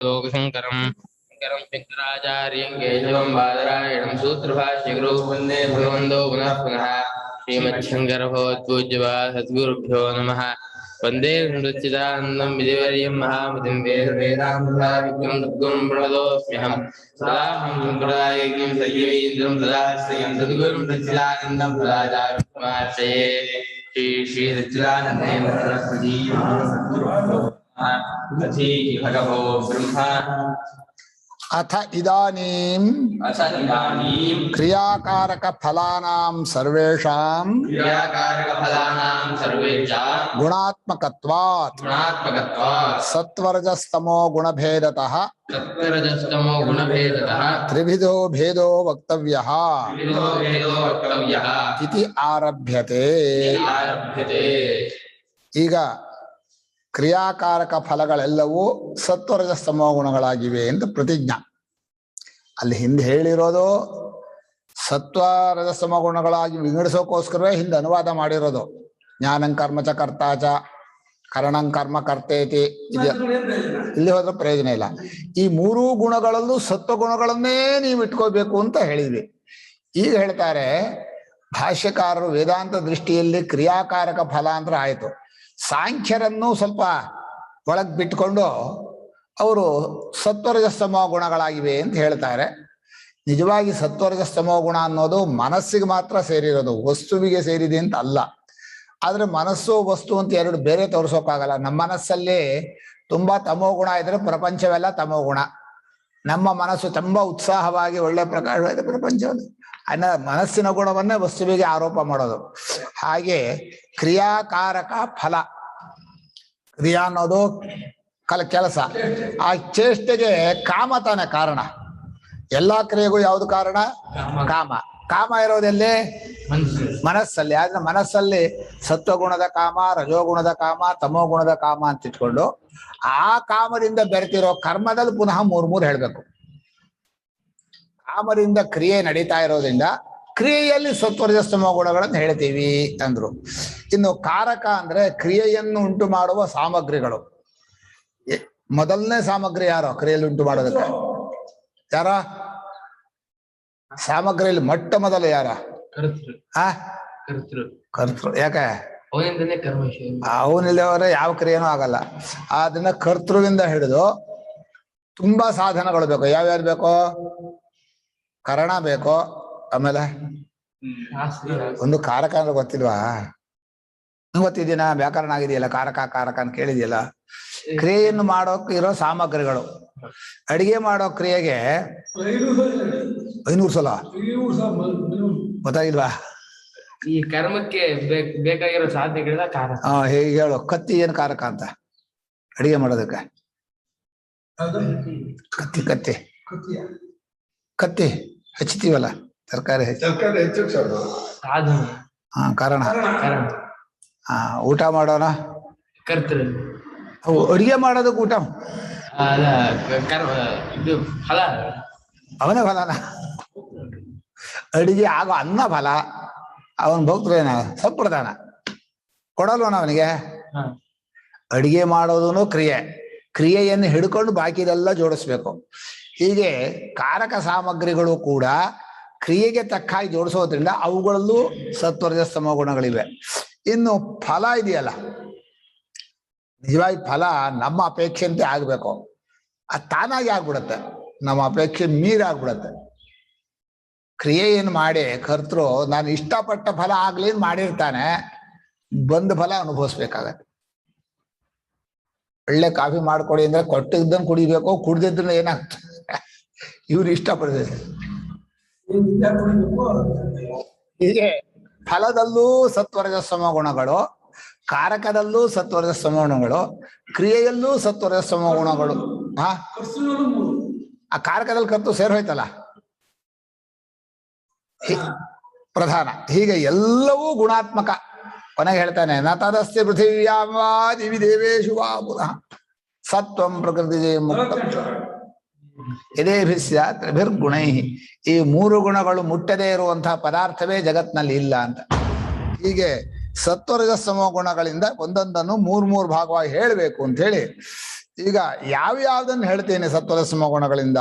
लोकशंकरं शंकरं शंकराचार्यं केशवं बादरायणं सूत्रभाष्यकृतो वन्दे भगवन्तो पुनः पुनः श्रीमच्छङ्करभगवत्पूज्यपाद सद्गुरुभ्यो नमः। वन्दे सच्चिदानन्दं विधिवर्यं महामतिं वेदान्ताविद्यं सद्गुरुं प्रणतोऽस्म्यहं। सदाहं सम्प्रदायज्ञं संयमीन्द्रं सदाश्रयं सद्गुरुं सच्चिदानन्दं सदाचार्यमाश्रये। श्री सच्चिदानन्देन्द्र सरस्वती भगवो ब्रह्मा अथ इदानीं क्रियाकारक फलानां सर्वेषां गुणात्मकत्वात् सत्वरजस्तमो गुणभेदतः त्रिविधो भेदो वक्तव्यः इति आरभ्यते। ಈಗ ಕ್ರಿಯಾಕಾರಕ ಫಲಗಳೆಲ್ಲವೂ ಸತ್ವರಜಸ್ತಮೋ ಗುಣಗಳಾಗಿವೆ ಅಂತ ಪ್ರತಿಜ್ಞಾ. ಅಲ್ಲಿ ಹಿಂದೆ ಹೇಳಿರೋದು ಸತ್ವರಜಸ್ತಮೋ ಗುಣಗಳಾಗಿ ವಿಂಗಡಿಸೋಕೋಸ್ಕರವೇ ಹಿಂದೆ ಅನುವಾದ ಮಾಡಿರೋದು. ಜ್ಞಾನಂ ಕರ್ಮ ಚ ಕರ್ತಾಚ ಕರಣಂ ಕರ್ಮ ಕರ್ತೇತಿ. ಇಲ್ಲಿ ಹೋದ್ರೆ ಪ್ರಯೋಜನ ಇಲ್ಲ. ಈ ಮೂರೂ ಗುಣಗಳಲ್ಲೂ ಸತ್ವ ಗುಣಗಳನ್ನೇ ನೀವು ಇಟ್ಕೋಬೇಕು ಅಂತ ಹೇಳಿದ್ವಿ. ಈಗ ಹೇಳ್ತಾರೆ ಭಾಷ್ಯಕಾರರು ವೇದಾಂತ ದೃಷ್ಟಿಯಲ್ಲಿ ಕ್ರಿಯಾಕಾರಕ ಫಲ ಅಂದ್ರೆ ಆಯ್ತು. ಸಾಂಖ್ಯರನ್ನು ಸ್ವಲ್ಪ ಒಳಗ್ ಬಿಟ್ಕೊಂಡು ಅವರು ಸತ್ವರಜಸ್ತಮೋ ಗುಣಗಳಾಗಿವೆ ಅಂತ ಹೇಳ್ತಾರೆ. ನಿಜವಾಗಿ ಸತ್ವರಜಸ್ತಮೋ ಗುಣ ಅನ್ನೋದು ಮನಸ್ಸಿಗೆ ಮಾತ್ರ ಸೇರಿರೋದು, ವಸ್ತುವಿಗೆ ಸೇರಿದೆ ಅಂತ ಅಲ್ಲ. ಆದ್ರೆ ಮನಸ್ಸು ವಸ್ತು ಅಂತ ಎರಡು ಬೇರೆ ತೋರಿಸೋಕ್ಕಾಗಲ್ಲ. ನಮ್ಮ ಮನಸ್ಸಲ್ಲಿ ತುಂಬಾ ತಮೋ ಗುಣ ಇದ್ರೆ ಪ್ರಪಂಚವೆಲ್ಲ ತಮೋ ಗುಣ. ನಮ್ಮ ಮನಸ್ಸು ತುಂಬಾ ಉತ್ಸಾಹವಾಗಿ ಒಳ್ಳೆ ಪ್ರಕಾಶವಾದ ಪ್ರಪಂಚವನ್ನು ಮನಸ್ಸಿನ ಗುಣವನ್ನೇ ವಸ್ತುವಿಗೆ ಆರೋಪ ಮಾಡೋದು. ಹಾಗೆ ಕ್ರಿಯಾಕಾರಕ ಫಲ, ಕ್ರಿಯಾ ಅನ್ನೋದು ಕೆಲಸ. ಆ ಚೇಷ್ಟೆಗೆ ಕಾಮ ತಾನೇ ಕಾರಣ. ಎಲ್ಲಾ ಕ್ರಿಯೆಗೂ ಯಾವುದು ಕಾರಣ? ಕಾಮ. ಕಾಮ ಇರೋದೆಲ್ಲಿ? ಮನಸ್ಸಲ್ಲಿ. ಆದ್ರೆ ಮನಸ್ಸಲ್ಲಿ ಸತ್ವಗುಣದ ಕಾಮ, ರಜೋಗುಣದ ಕಾಮ, ತಮೋ ಗುಣದ ಕಾಮ ಅಂತ ಇಟ್ಕೊಂಡು ಆ ಕಾಮದಿಂದ ಬೆರೆತಿರೋ ಕರ್ಮದಲ್ಲಿ ಪುನಃ ಮೂರ್ ಹೇಳ್ಬೇಕು. ಕಾಮದಿಂದ ಕ್ರಿಯೆ ನಡೀತಾ ಇರೋದ್ರಿಂದ ಕ್ರಿಯೆಯಲ್ಲಿ ಸತ್ವರಜಸ್ತಮೋ ಗುಣಗಳನ್ನು ಹೇಳ್ತೀವಿ ಅಂದ್ರು. ಇನ್ನು ಕಾರಕ ಅಂದ್ರೆ ಕ್ರಿಯೆಯನ್ನು ಉಂಟು ಮಾಡುವ ಸಾಮಗ್ರಿಗಳು. ಮೊದಲನೇ ಸಾಮಗ್ರಿ ಯಾರೋ ಕ್ರಿಯೆಯಲ್ಲಿ ಉಂಟು ಮಾಡೋದಕ್ಕೆ? ಯಾರ ಸಾಮಗ್ರಿಯಲ್ಲಿ ಮೊಟ್ಟ ಮೊದಲು ಯಾರ? ಕರ್ತೃ. ಯಾಕೆ? ಅವನಿಲ್ಲವರೆ ಯಾವ ಕ್ರಿಯೆನೂ ಆಗಲ್ಲ. ಅದನ್ನ ಕರ್ತೃವಿಂದ ಹಿಡಿದು ತುಂಬಾ ಸಾಧನಗಳು ಬೇಕು. ಯಾವ್ಯಾವ್ದು ಬೇಕೋ? ಕರಣ ಬೇಕೋ. ಆಮೇಲೆ ಒಂದು ಕಾರಕ ಅಂದ್ರೆ ಗೊತ್ತಿಲ್ವಾ? ಗೊತ್ತಿದ್ದೀನ? ವ್ಯಾಕರಣ ಆಗಿದೆಯಲ್ಲ, ಕಾರಕ ಕಾರಕ ಅಂತ ಕೇಳಿದ್ಯಲ್ಲ. ಕ್ರಿಯೆಯನ್ನು ಮಾಡೋಕ್ ಇರೋ ಸಾಮಗ್ರಿಗಳು. ಅಡಿಗೆ ಮಾಡೋ ಕ್ರಿಯೆಗೆ 500 ಸಲ ಗೊತ್ತಾಗಿಲ್ವಾ? ಈ ಕರ್ಮಕ್ಕೆ ಬೇಕಾಗಿರೋ ಸಾಧನೆಗಳನ್ನ ಕಾರಕ. ಹೇಗೆ ಹೇಳು? ಕತ್ತಿ ಏನ್ ಕಾರಕ ಅಂತ ಅಡಿಗೆ ಮಾಡೋದಕ್ಕೆ? ಕತ್ತಿ ಹಚ್ತೀವಲ್ಲ, ತರಕಾರಿ ಕಾರಣ. ಊಟ ಮಾಡೋಣ, ಅಡಿಗೆ ಮಾಡೋದಕ್ಕೆ ಊಟ ಅವನೇ ಫಲನ. ಅಡಿಗೆ ಆಗೋ ಅನ್ನ ಫಲ. ಅವನ್ ಭಕ್ತರೇನ ಸಂಪ್ರದಾನ ಕೊಡಲ್ವನ ಅವನಿಗೆ? ಅಡಿಗೆ ಮಾಡೋದೂ ಕ್ರಿಯೆಯನ್ನು ಹಿಡ್ಕೊಂಡು ಬಾಕಿದೆಲ್ಲ ಜೋಡಿಸ್ಬೇಕು. ಹೀಗೆ ಕಾರಕ ಸಾಮಗ್ರಿಗಳು ಕೂಡ ಕ್ರಿಯೆಗೆ ತಕ್ಕಾಗಿ ಜೋಡಿಸೋದ್ರಿಂದ ಅವುಗಳಲ್ಲೂ ಸತ್ವರಜಸ್ತಮೋ ಗುಣಗಳಿವೆ. ಇನ್ನು ಫಲ ಇದೆಯಲ್ಲ, ನಿಜವಾಗಿ ಫಲ ನಮ್ಮ ಅಪೇಕ್ಷೆಂತೆ ಆಗ್ಬೇಕು. ಅದು ತಾನಾಗಿ ಆಗ್ಬಿಡತ್ತೆ, ನಮ್ಮ ಅಪೇಕ್ಷೆ ಮೀರಾಗ್ಬಿಡತ್ತೆ. ಕ್ರಿಯೆಯನ್ನು ಮಾಡಿ ಕರ್ತೃ ನಾನು ಇಷ್ಟಪಟ್ಟ ಫಲ ಆಗ್ಲಿ ಮಾಡಿರ್ತಾನೆ, ಬಂದ ಫಲ ಅನುಭವಿಸ್ಬೇಕಾಗತ್ತೆ. ಒಳ್ಳೆ ಕಾಫಿ ಮಾಡ್ಕೊಡಿ ಅಂದ್ರೆ ಕೊಟ್ಟಿದ್ದನ್ನು ಕುಡಿಬೇಕು, ಕುಡ್ದಿದ್ದನ್ನ ಏನಾಗ್ತದೆ? ಇವ್ರು ಇಷ್ಟಪಡ್ತಾರೆ. ಹೀಗೆ ಫಲದಲ್ಲೂ ಸತ್ವರಜಸ್ತಮೋ ಗುಣಗಳು, ಕಾರಕದಲ್ಲೂ ಸತ್ವರಜಸ್ತಮೋ ಗುಣಗಳು, ಕ್ರಿಯೆಯಲ್ಲೂ ಸತ್ವರಜಸ್ತಮೋ ಗುಣಗಳು. ಆ ಕಾರಕದಲ್ಲಿ ಕತ್ತು ಸೇರೋಯ್ತಲ್ಲ ಪ್ರಧಾನ. ಹೀಗೆ ಎಲ್ಲವೂ ಗುಣಾತ್ಮಕ. ಕೊನೆಗೆ ಹೇಳ್ತಾನೆ ನ ತದಸ್ತಿ ಪೃಥಿವ್ಯಾಂ ವಾ ದಿವಿ ದೇವೇಶು ವಾ ಪುನಃ ಸತ್ವಂ ಪ್ರಕೃತಿ ಮುಕ್ತ ಯದೇಭಿಸ್ಯ ತ್ರಿಭಿರ್ಗುಣೈ. ಈ ಮೂರು ಗುಣಗಳು ಮುಟ್ಟದೇ ಇರುವಂತಹ ಪದಾರ್ಥವೇ ಜಗತ್ನಲ್ಲಿ ಇಲ್ಲ ಅಂತ. ಹೀಗೆ ಸತ್ವರಜಸ್ತಮೋ ಗುಣಗಳಿಂದ ಒಂದೊಂದನ್ನು ಮೂರ್ ಭಾಗವಾಗಿ ಹೇಳಬೇಕು ಅಂತ ಹೇಳಿ ಈಗ ಯಾವ್ಯಾವ್ದನ್ನು ಹೇಳ್ತೇನೆ ಸತ್ವರಸಮ ಗುಣಗಳಿಂದ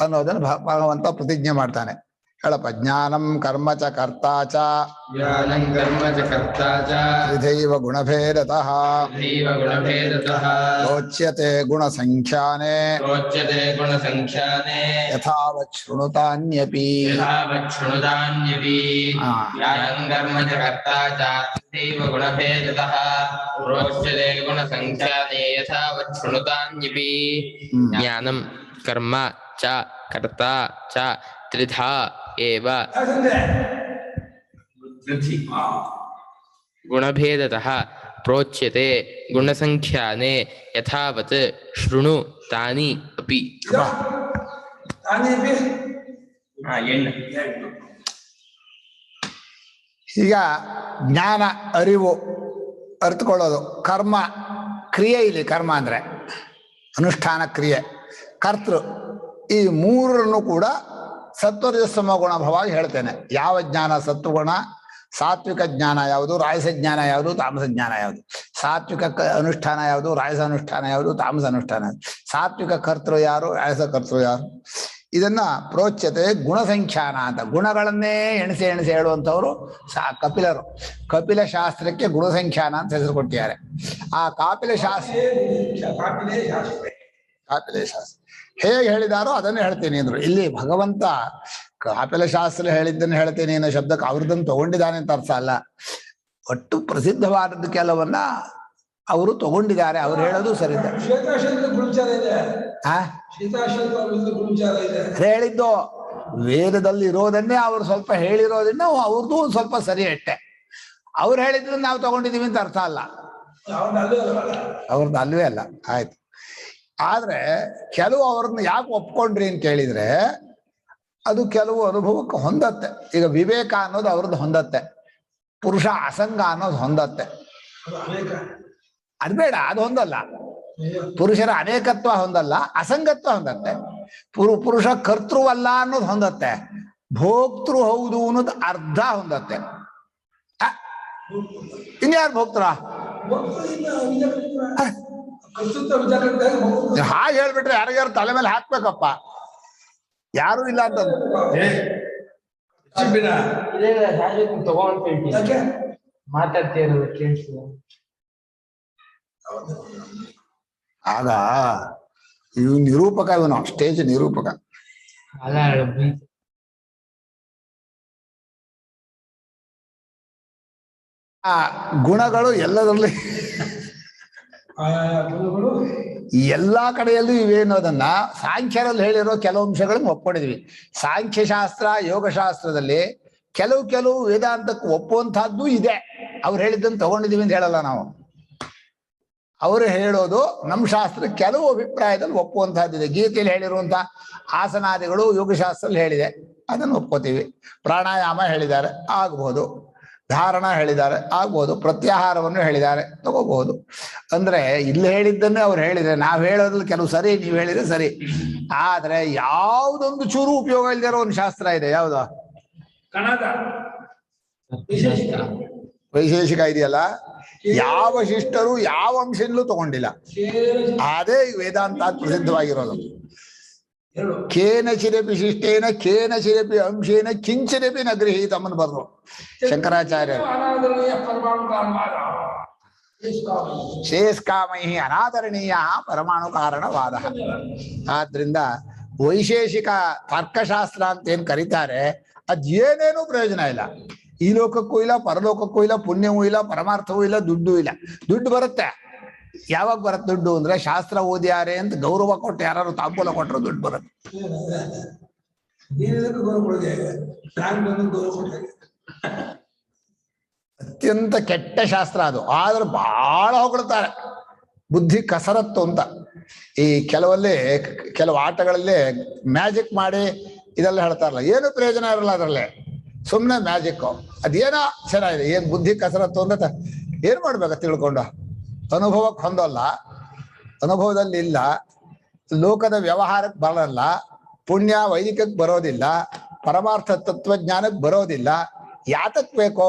ಅನ್ನೋದನ್ನು ಭಗವಂತ ಪ್ರತಿಜ್ಞೆ ಮಾಡ್ತಾನೆ. ಹೇಳಪ್ಪ. ಜ್ಞಾನಂ ಕರ್ಮ ಚ ಕರ್ತಾ ಚ ಜ್ಞಾನಂ ಕರ್ಮ ಚ ಕರ್ತಾ ಚ ತ್ರಿಧೈವ ಗುಣಭೇದತಃ ತ್ರಿಧೈವ ಗುಣಭೇದತಃ ಪ್ರೋಚ್ಯತೆ ಗುಣಸಂಖ್ಯಾನೇ ಪ್ರೋಚ್ಯತೆ ಗುಣಸಂಖ್ಯಾನೇ ಯಥಾವತ್ ಶೃಣುತಾನ್ಯಪಿ. ಯಥಾವತ್ ಶೃಣುತಾನ್ಯಪಿ. ಜ್ಞಾನಂ ಕರ್ಮ ಚ ಕರ್ತಾ ಚ ತ್ರಿಧೈವ ಗುಣಭೇದತಃ ಪ್ರೋಚ್ಯತೆ ಗುಣಸಂಖ್ಯಾನೇ ಯಥಾವತ್ ಶೃಣುತಾನ್ಯಪಿ. ಜ್ಞಾನಂ ಕರ್ಮ ಚ ಕರ್ತಾ ಚ ತ್ರಿಧಾ ಏವ ಗುಣಭೇದತಃ ಪ್ರೋಚ್ಯತೆ ಗುಣಸಂಖ್ಯಾನೇ ಯಥಾವತ್ ಶೃಣು ತಾನಿ ಅಪಿ. ಈಗ ಜ್ಞಾನ ಅರಿವು ಅರ್ಥಕೊಳ್ಳೋದು, ಕರ್ಮ ಕ್ರಿಯೆ, ಇಲ್ಲಿ ಕರ್ಮ ಅಂದ್ರೆ ಅನುಷ್ಠಾನ ಕ್ರಿಯೆ, ಕರ್ತೃ, ಈ ಮೂರನ್ನು ಕೂಡ ಸತ್ವರಜಸ್ತಮ ಗುಣಭವಾಗಿ ಹೇಳ್ತೇನೆ. ಯಾವ ಜ್ಞಾನ ಸತ್ವಗುಣ, ಸಾತ್ವಿಕ ಜ್ಞಾನ ಯಾವುದು, ರಾಜಸ ಜ್ಞಾನ ಯಾವುದು, ತಾಮಸ ಜ್ಞಾನ ಯಾವುದು, ಸಾತ್ವಿಕ ಅನುಷ್ಠಾನ ಯಾವುದು, ರಾಜಸ ಅನುಷ್ಠಾನ ಯಾವುದು, ತಾಮಸ ಅನುಷ್ಠಾನ ಯಾವುದು, ಸಾತ್ವಿಕ ಕರ್ತೃ ಯಾರು, ರಾಜಸ ಕರ್ತೃ ಯಾರು, ಇದನ್ನ ಪ್ರೋಚ್ಯತೆ ಗುಣಸಂಖ್ಯಾನ ಅಂತ. ಗುಣಗಳನ್ನೇ ಎಣಿಸಿ ಎಣಿಸಿ ಹೇಳುವಂಥವ್ರು ಕಪಿಲರು. ಕಪಿಲ ಶಾಸ್ತ್ರಕ್ಕೆ ಗುಣಸಂಖ್ಯಾನ ಅಂತ ಹೆಸರು ಕೊಟ್ಟಿದ್ದಾರೆ. ಆ ಕಾಪಿಲ ಶಾಸ್ತ್ರ ಹೇಗೆ ಹೇಳಿದಾರೋ ಅದನ್ನೇ ಹೇಳ್ತೀನಿ ಅಂದ್ರು. ಇಲ್ಲಿ ಭಗವಂತ ಕಾಪಿಲ ಶಾಸ್ತ್ರ ಹೇಳಿದ್ದನ್ನು ಹೇಳ್ತೇನೆ ಅನ್ನೋ ಶಬ್ದಕ್ಕೆ ಅವ್ರದನ್ನು ತಗೊಂಡಿದ್ದಾನೆ ಅಂತ ಅರ್ಥ ಅಲ್ಲ. ಒಟ್ಟು ಪ್ರಸಿದ್ಧವಾದದ್ದು ಕೆಲವನ್ನ ಅವರು ತಗೊಂಡಿದ್ದಾರೆ. ಅವ್ರು ಹೇಳೋದು ಸರಿ. ಹೇಳಿದ್ದು ವೇದದಲ್ಲಿ ಇರೋದನ್ನೇ ಅವ್ರು ಸ್ವಲ್ಪ ಹೇಳಿರೋದನ್ನ ಅವ್ರದ್ದು ಸ್ವಲ್ಪ ಸರಿ ಅಷ್ಟೆ. ಅವ್ರು ಹೇಳಿದ್ರನ್ನ ನಾವು ತಗೊಂಡಿದೀವಿ ಅಂತ ಅರ್ಥ ಅಲ್ಲ. ಅವ್ರದ್ದು ಅಲ್ವೇ ಅಲ್ಲ. ಆಯ್ತು. ಆದ್ರೆ ಕೆಲವು ಅವ್ರನ್ನ ಯಾಕೆ ಒಪ್ಕೊಂಡ್ರಿ ಅಂತ ಕೇಳಿದ್ರೆ ಅದು ಕೆಲವು ಅನುಭವಕ್ಕೆ ಹೊಂದತ್ತೆ. ಈಗ ವಿವೇಕ ಅನ್ನೋದು ಅವ್ರದ್ದು ಹೊಂದತ್ತೆ, ಪುರುಷ ಅಸಂಗ ಅನ್ನೋದು ಹೊಂದತ್ತೆ. ಅದು ಬೇಡ, ಅದು ಹೊಂದಲ್ಲ. ಪುರುಷರ ಅನೇಕತ್ವ ಹೊಂದಲ್ಲ, ಅಸಂಗತ್ವ ಹೊಂದತ್ತೆ. ಪುರುಷ ಕರ್ತೃವಲ್ಲ ಅನ್ನೋದು ಹೊಂದತ್ತೆ, ಭೋಕ್ತೃ ಹೌದು ಅನ್ನೋದು ಅರ್ಧ ಹೊಂದತ್ತೆ. ಇನ್ಯಾರು ಭೋಕ್ತರ? ಹಾಗೆ ಹೇಳ್ಬಿಟ್ರೆ ಯಾರಿಗಾರು ತಲೆ ಮೇಲೆ ಹಾಕ್ಬೇಕಪ್ಪ. ಯಾರು ಇಲ್ಲ ಅಂತ ಆಗ ಇವ್ ನಿರೂಪಕ, ಇವನು ಸ್ಟೇಜ್ ನಿರೂಪಕ. ಆ ಗುಣಗಳು ಎಲ್ಲದರಲ್ಲಿ ಎಲ್ಲಾ ಕಡೆಯಲ್ಲೂ ಇವೆ ಅನ್ನೋದನ್ನ ಸಾಂಖ್ಯರಲ್ಲಿ ಹೇಳಿರೋ ಕೆಲವು ಅಂಶಗಳನ್ನು ಒಪ್ಕೊಂಡಿದ್ವಿ. ಸಾಂಖ್ಯಶಾಸ್ತ್ರ, ಯೋಗಶಾಸ್ತ್ರದಲ್ಲಿ ಕೆಲವು ವೇದಾಂತಕ್ಕೆ ಒಪ್ಪುವಂತಹದ್ದು ಇದೆ. ಅವ್ರು ಹೇಳಿದ್ದನ್ನು ತಗೊಂಡಿದೀವಿ ಅಂತ ಹೇಳಲ್ಲ ನಾವು. ಅವರು ಹೇಳೋದು ನಮ್ಮ ಶಾಸ್ತ್ರ ಕೆಲವು ಅಭಿಪ್ರಾಯದಲ್ಲಿ ಒಪ್ಪುವಂತಹದ್ದಿದೆ. ಗೀತೆಯಲ್ಲಿ ಹೇಳಿರುವಂತಹ ಆಸನಾದಿಗಳು ಯೋಗಶಾಸ್ತ್ರದಲ್ಲಿ ಹೇಳಿದೆ, ಅದನ್ನು ಒಪ್ಕೋತೀವಿ. ಪ್ರಾಣಾಯಾಮ ಹೇಳಿದ್ದಾರೆ, ಆಗ್ಬಹುದು. ಧಾರಣ ಹೇಳಿದ್ದಾರೆ, ಆಗ್ಬೋದು. ಪ್ರತ್ಯಾಹಾರವನ್ನು ಹೇಳಿದ್ದಾರೆ, ತಗೋಬಹುದು. ಅಂದ್ರೆ ಇಲ್ಲಿ ಹೇಳಿದ್ದನ್ನೇ ಅವ್ರು ಹೇಳಿದ್ರೆ, ನಾವು ಹೇಳೋದ್ರಲ್ಲಿ ಕೆಲವು ಸರಿ, ನೀವು ಹೇಳಿದ್ರೆ ಸರಿ. ಆದ್ರೆ ಯಾವುದೊಂದು ಚೂರು ಉಪಯೋಗ ಇಲ್ದಿರೋ ಒಂದು ಶಾಸ್ತ್ರ ಇದೆ. ಯಾವ್ದು? ವೈಶೇಷಿಕ ಇದೆಯಲ್ಲ, ಯಾವ ಶಿಷ್ಟರು ಯಾವ ಅಂಶದಲ್ಲೂ ತಗೊಂಡಿಲ್ಲ. ಅದೇ ವೇದಾಂತ ಪ್ರಸಿದ್ಧವಾಗಿರೋದು. ಕೇನಚಿರಪಿ ಶಿಷ್ಟೇನ ಕೇನಚಿರಪಿ ಅಂಶೇನ ಕಿಂಚಿರಪಿ ನ ಗೃಹೀತಮ್ಮನ್ನು ಬರೆದು ಶಂಕರಾಚಾರ್ಯರು. ಶೇಷ್ಕಾಮೈ ಅನಾದರಣೀಯ ಪರಮಾಣು ಕಾರಣವಾದ. ಆದ್ರಿಂದ ವೈಶೇಷಿಕ ತರ್ಕಶಾಸ್ತ್ರ ಅಂತ ಏನ್ ಕರೀತಾರೆ, ಅದೇನೇನೂ ಪ್ರಯೋಜನ ಇಲ್ಲ. ಈ ಲೋಕಕ್ಕೂ ಇಲ್ಲ, ಪರಲೋಕಕ್ಕೂ ಇಲ್ಲ, ಪುಣ್ಯವೂ ಇಲ್ಲ, ಪರಮಾರ್ಥವೂ ಇಲ್ಲ, ದುಡ್ಡು ಇಲ್ಲ. ದುಡ್ಡು ಬರುತ್ತೆ. ಯಾವಾಗ ಬರುತ್ತೆ ದುಡ್ಡು ಅಂದ್ರೆ, ಶಾಸ್ತ್ರ ಓದ್ಯಾರೆ ಅಂತ ಗೌರವ ಕೊಟ್ಟು ಯಾರು ತಾಂಬೂಲ ಕೊಟ್ಟರು ದುಡ್ಡು ಬರುತ್ತೆ. ಅತ್ಯಂತ ಕೆಟ್ಟ ಶಾಸ್ತ್ರ ಅದು. ಆದ್ರೆ ಬಹಳ ಹೊಗಳ್ತಾರೆ. ಬುದ್ಧಿ ಕಸರತ್ತು ಅಂತ. ಈ ಕೆಲವು ಆಟಗಳಲ್ಲಿ ಮ್ಯಾಜಿಕ್ ಮಾಡಿ ಇದೆಲ್ಲ ಹೇಳ್ತಾರಲ್ಲ, ಏನು ಪ್ರಯೋಜನ ಇರಲ್ಲ ಅದರಲ್ಲೇ, ಸುಮ್ಮನೆ ಮ್ಯಾಜಿಕ್. ಅದೇನೋ ಚೆನ್ನಾಗಿದೆ. ಏನ್ ಬುದ್ಧಿ ಕಸರತ್ತು ಅಂತ ಏನ್ ಮಾಡ್ಬೇಕ ತಿಳ್ಕೊಂಡು? ಅನುಭವಕ್ಕೆ ಹೊಂದಲ್ಲ, ಅನುಭವದಲ್ಲಿ ಇಲ್ಲ, ಲೋಕದ ವ್ಯವಹಾರಕ್ಕೆ ಬರಲ್ಲ, ಪುಣ್ಯ ವೈದಿಕಕ್ಕೆ ಬರೋದಿಲ್ಲ, ಪರಮಾರ್ಥ ತತ್ವಜ್ಞಾನಕ್ಕೆ ಬರೋದಿಲ್ಲ. ಯಾತಕ್ ಬೇಕೋ?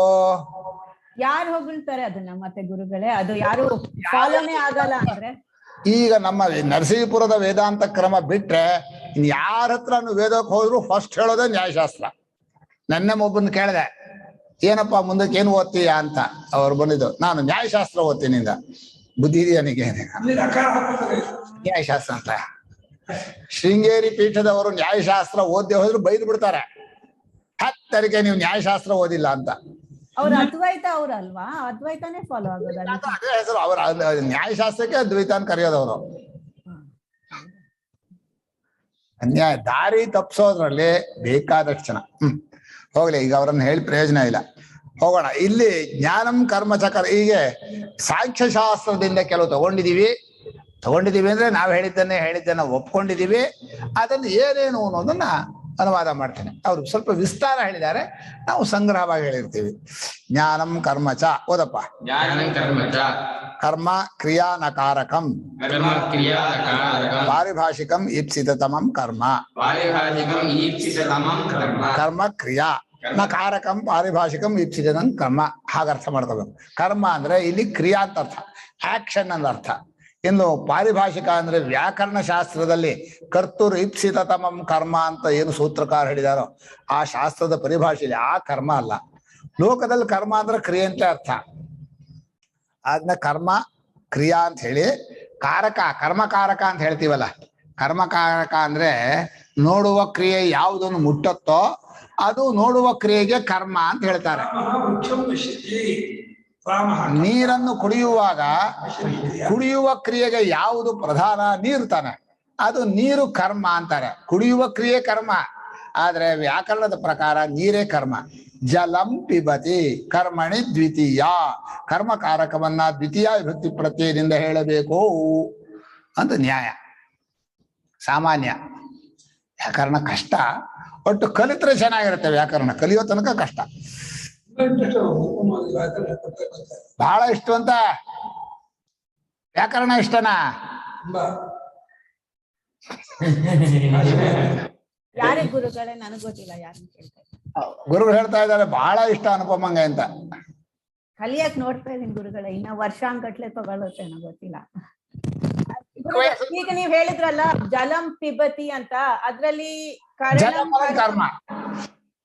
ಯಾರು ಹೊಗಳ್ತಾರೆ ಅದನ್ನ ಮತ್ತೆ ಗುರುಗಳೇ? ಅದು ಯಾರು ಪಾಲನೆ ಆಗಲ್ಲ ಅಂದ್ರೆ ಈಗ ನಮ್ಮ ನರಸೀಪುರದ ವೇದಾಂತ ಕ್ರಮ ಬಿಟ್ರೆ ಇನ್ ಯಾರ ಹತ್ರ ವೇದಕ್ಕೆ ಹೋದ್ರು ಫಸ್ಟ್ ಹೇಳೋದೇ ನ್ಯಾಯಶಾಸ್ತ್ರ. ನನ್ನೆ ಒಬ್ಬನ ಕೇಳಿದೆ, ಏನಪ್ಪಾ ಮುಂದಕ್ಕೆ ಏನು ಓದ್ತೀಯ ಅಂತ. ಅವ್ರು ಬಂದಿದ್ದು, ನಾನು ನ್ಯಾಯಶಾಸ್ತ್ರ ಓದ್ತೀನಿಂದ. ಬುದ್ಧಿ ಇದೆಯನಿಗೆ ನ್ಯಾಯಶಾಸ್ತ್ರ ಅಂತ. ಶೃಂಗೇರಿ ಪೀಠದವರು ನ್ಯಾಯಶಾಸ್ತ್ರ ಓದಿ ಹೋದ್ರು ಬೈದು ಬಿಡ್ತಾರೆ, ಹತ್ತರಿಗೆ ನೀವು ನ್ಯಾಯಶಾಸ್ತ್ರ ಓದಿಲ್ಲ ಅಂತ. ಅವ್ರ ಅದ್ವೈತ ಅವ್ರಲ್ವಾ, ಅದ್ವೈತನೇ ಫಾಲೋ ಆಗೋದಲ್ಲ. ಅದೇ ಹೆಸರು ಅವ್ರ ನ್ಯಾಯಶಾಸ್ತ್ರಕ್ಕೆ ಅದ್ವೈತ ಅಂತ ಕರೆಯೋದವರು. ಅನ್ಯಾಯ ದಾರಿ ತಪ್ಪಿಸೋದ್ರಲ್ಲಿ ಬೇಕಾದಷ್ಟು ಜನ. ಹೋಗ್ಲಿ, ಈಗ ಅವ್ರನ್ನ ಹೇಳಿ ಪ್ರಯೋಜನ ಇಲ್ಲ, ಹೋಗೋಣ. ಇಲ್ಲಿ ಜ್ಞಾನಂ ಕರ್ಮ ಚಕರ, ಹೀಗೆ ಸಾಂಖ್ಯಶಾಸ್ತ್ರದಿಂದ ಕೆಲವು ತಗೊಂಡಿದೀವಿ ಅಂದ್ರೆ ನಾವು ಹೇಳಿದ್ದನ್ನ ಒಪ್ಕೊಂಡಿದೀವಿ. ಅದನ್ನು ಏನೇನು ಅನ್ನೋದನ್ನ ಅನುವಾದ ಮಾಡ್ತೇನೆ. ಅವರು ಸ್ವಲ್ಪ ವಿಸ್ತಾರ ಹೇಳಿದ್ದಾರೆ, ನಾವು ಸಂಗ್ರಹವಾಗಿ ಹೇಳಿರ್ತೀವಿ. ಜ್ಞಾನಂ ಕರ್ಮ ಚ, ಓದಪ್ಪ. ಕರ್ಮ ಕ್ರಿಯಾ ನಕಾರಕಂ ಪಾರಿಭಾಷಿಕಂ ಈಪ್ಸಿತತಮಂ ಕರ್ಮ. ಕರ್ಮ ಕ್ರಿಯಾ ನಕಾರಕಂ ಪಾರಿಭಾಷಿಕಂ ಈಪ್ಸಿತಂ ಕರ್ಮ. ಹಾಗರ್ಥ ಮಾಡ್ಕೋಬೇಕು. ಕರ್ಮ ಅಂದ್ರೆ ಇಲ್ಲಿ ಕ್ರಿಯಾ ಅಂತ ಅರ್ಥ, ಆಕ್ಷನ್ ಅಂತ ಅರ್ಥ. ಇನ್ನು ಪಾರಿಭಾಷಿಕ ಅಂದ್ರೆ ವ್ಯಾಕರಣ ಶಾಸ್ತ್ರದಲ್ಲಿ ಕರ್ತೃ ಈಪ್ಸಿತತಮಂ ಕರ್ಮ ಅಂತ ಏನು ಸೂತ್ರಕಾರ ಹೇಳಿದಾರೋ ಆ ಶಾಸ್ತ್ರದ ಪರಿಭಾಷೆಯಲ್ಲಿ ಆ ಕರ್ಮ ಅಲ್ಲ. ಲೋಕದಲ್ಲಿ ಕರ್ಮ ಅಂದ್ರೆ ಕ್ರಿಯೆ ಅಂತ ಅರ್ಥ. ಅದನ್ನ ಕರ್ಮ ಕ್ರಿಯಾ ಅಂತ ಹೇಳಿ, ಕಾರಕ ಕರ್ಮಕಾರಕ ಅಂತ ಹೇಳ್ತೀವಲ್ಲ, ಕರ್ಮಕಾರಕ ಅಂದ್ರೆ ನೋಡುವ ಕ್ರಿಯೆ ಯಾವುದನ್ನು ಮುಟ್ಟತ್ತೋ ಅದು ನೋಡುವ ಕ್ರಿಯೆಗೆ ಕರ್ಮ ಅಂತ ಹೇಳ್ತಾರೆ. ನೀರನ್ನು ಕುಡಿಯುವಾಗ ಕುಡಿಯುವ ಕ್ರಿಯೆಗೆ ಯಾವುದು ಪ್ರಧಾನ? ನೀರು ತಾನೆ, ಅದು ನೀರು ಕರ್ಮ ಅಂತಾರೆ. ಕುಡಿಯುವ ಕ್ರಿಯೆ ಕರ್ಮ, ಆದ್ರೆ ವ್ಯಾಕರಣದ ಪ್ರಕಾರ ನೀರೇ ಕರ್ಮ. ಜಲಂ ಪಿಬತಿ ಕರ್ಮಣಿ ದ್ವಿತೀಯ, ಕರ್ಮಕಾರಕವನ್ನ ದ್ವಿತೀಯ ವಿಭಕ್ತಿ ಪ್ರತ್ಯಯದಿಂದ ಹೇಳಬೇಕು ಅಂತ ನ್ಯಾಯ. ಸಾಮಾನ್ಯ ವ್ಯಾಕರಣ ಕಷ್ಟ, ಒಟ್ಟು ಕಲಿತ್ರೆ ಚೆನ್ನಾಗಿರುತ್ತೆ. ವ್ಯಾಕರಣ ಕಲಿಯೋ ತನಕ ಕಷ್ಟ. ಬಹಳ ಇಷ್ಟವಂತ ವ್ಯಾಕರಣ ಇಷ್ಟನಾ? ಯಾರೇ ಗುರುಗಳೇ ನನಗ್ ಗೊತ್ತಿಲ್ಲ, ಯಾರನ್ನ ಕೇಳ್ತಾ ಗುರುಗಳು ಹೇಳ್ತಾ ಇದ್ದಾರೆ ಬಹಳ ಇಷ್ಟ ಅನುಪಮಂಗ ಅಂತ. ಕಲಿಯಕ್ ನೋಡ್ತಾ ಇದೀನಿ ಗುರುಗಳೇ, ಇನ್ನ ವರ್ಷಾಂಗಟ್ಲೆ ತಗೊಳುತ್ತೆ, ನನಗ್ ಗೊತ್ತಿಲ್ಲ. ಈಗ ನೀವ್ ಹೇಳಿದ್ರಲ್ಲ ಜಲಂ ಪಿಬತಿ ಅಂತ, ಅದ್ರಲ್ಲಿ ಕರ್ಮ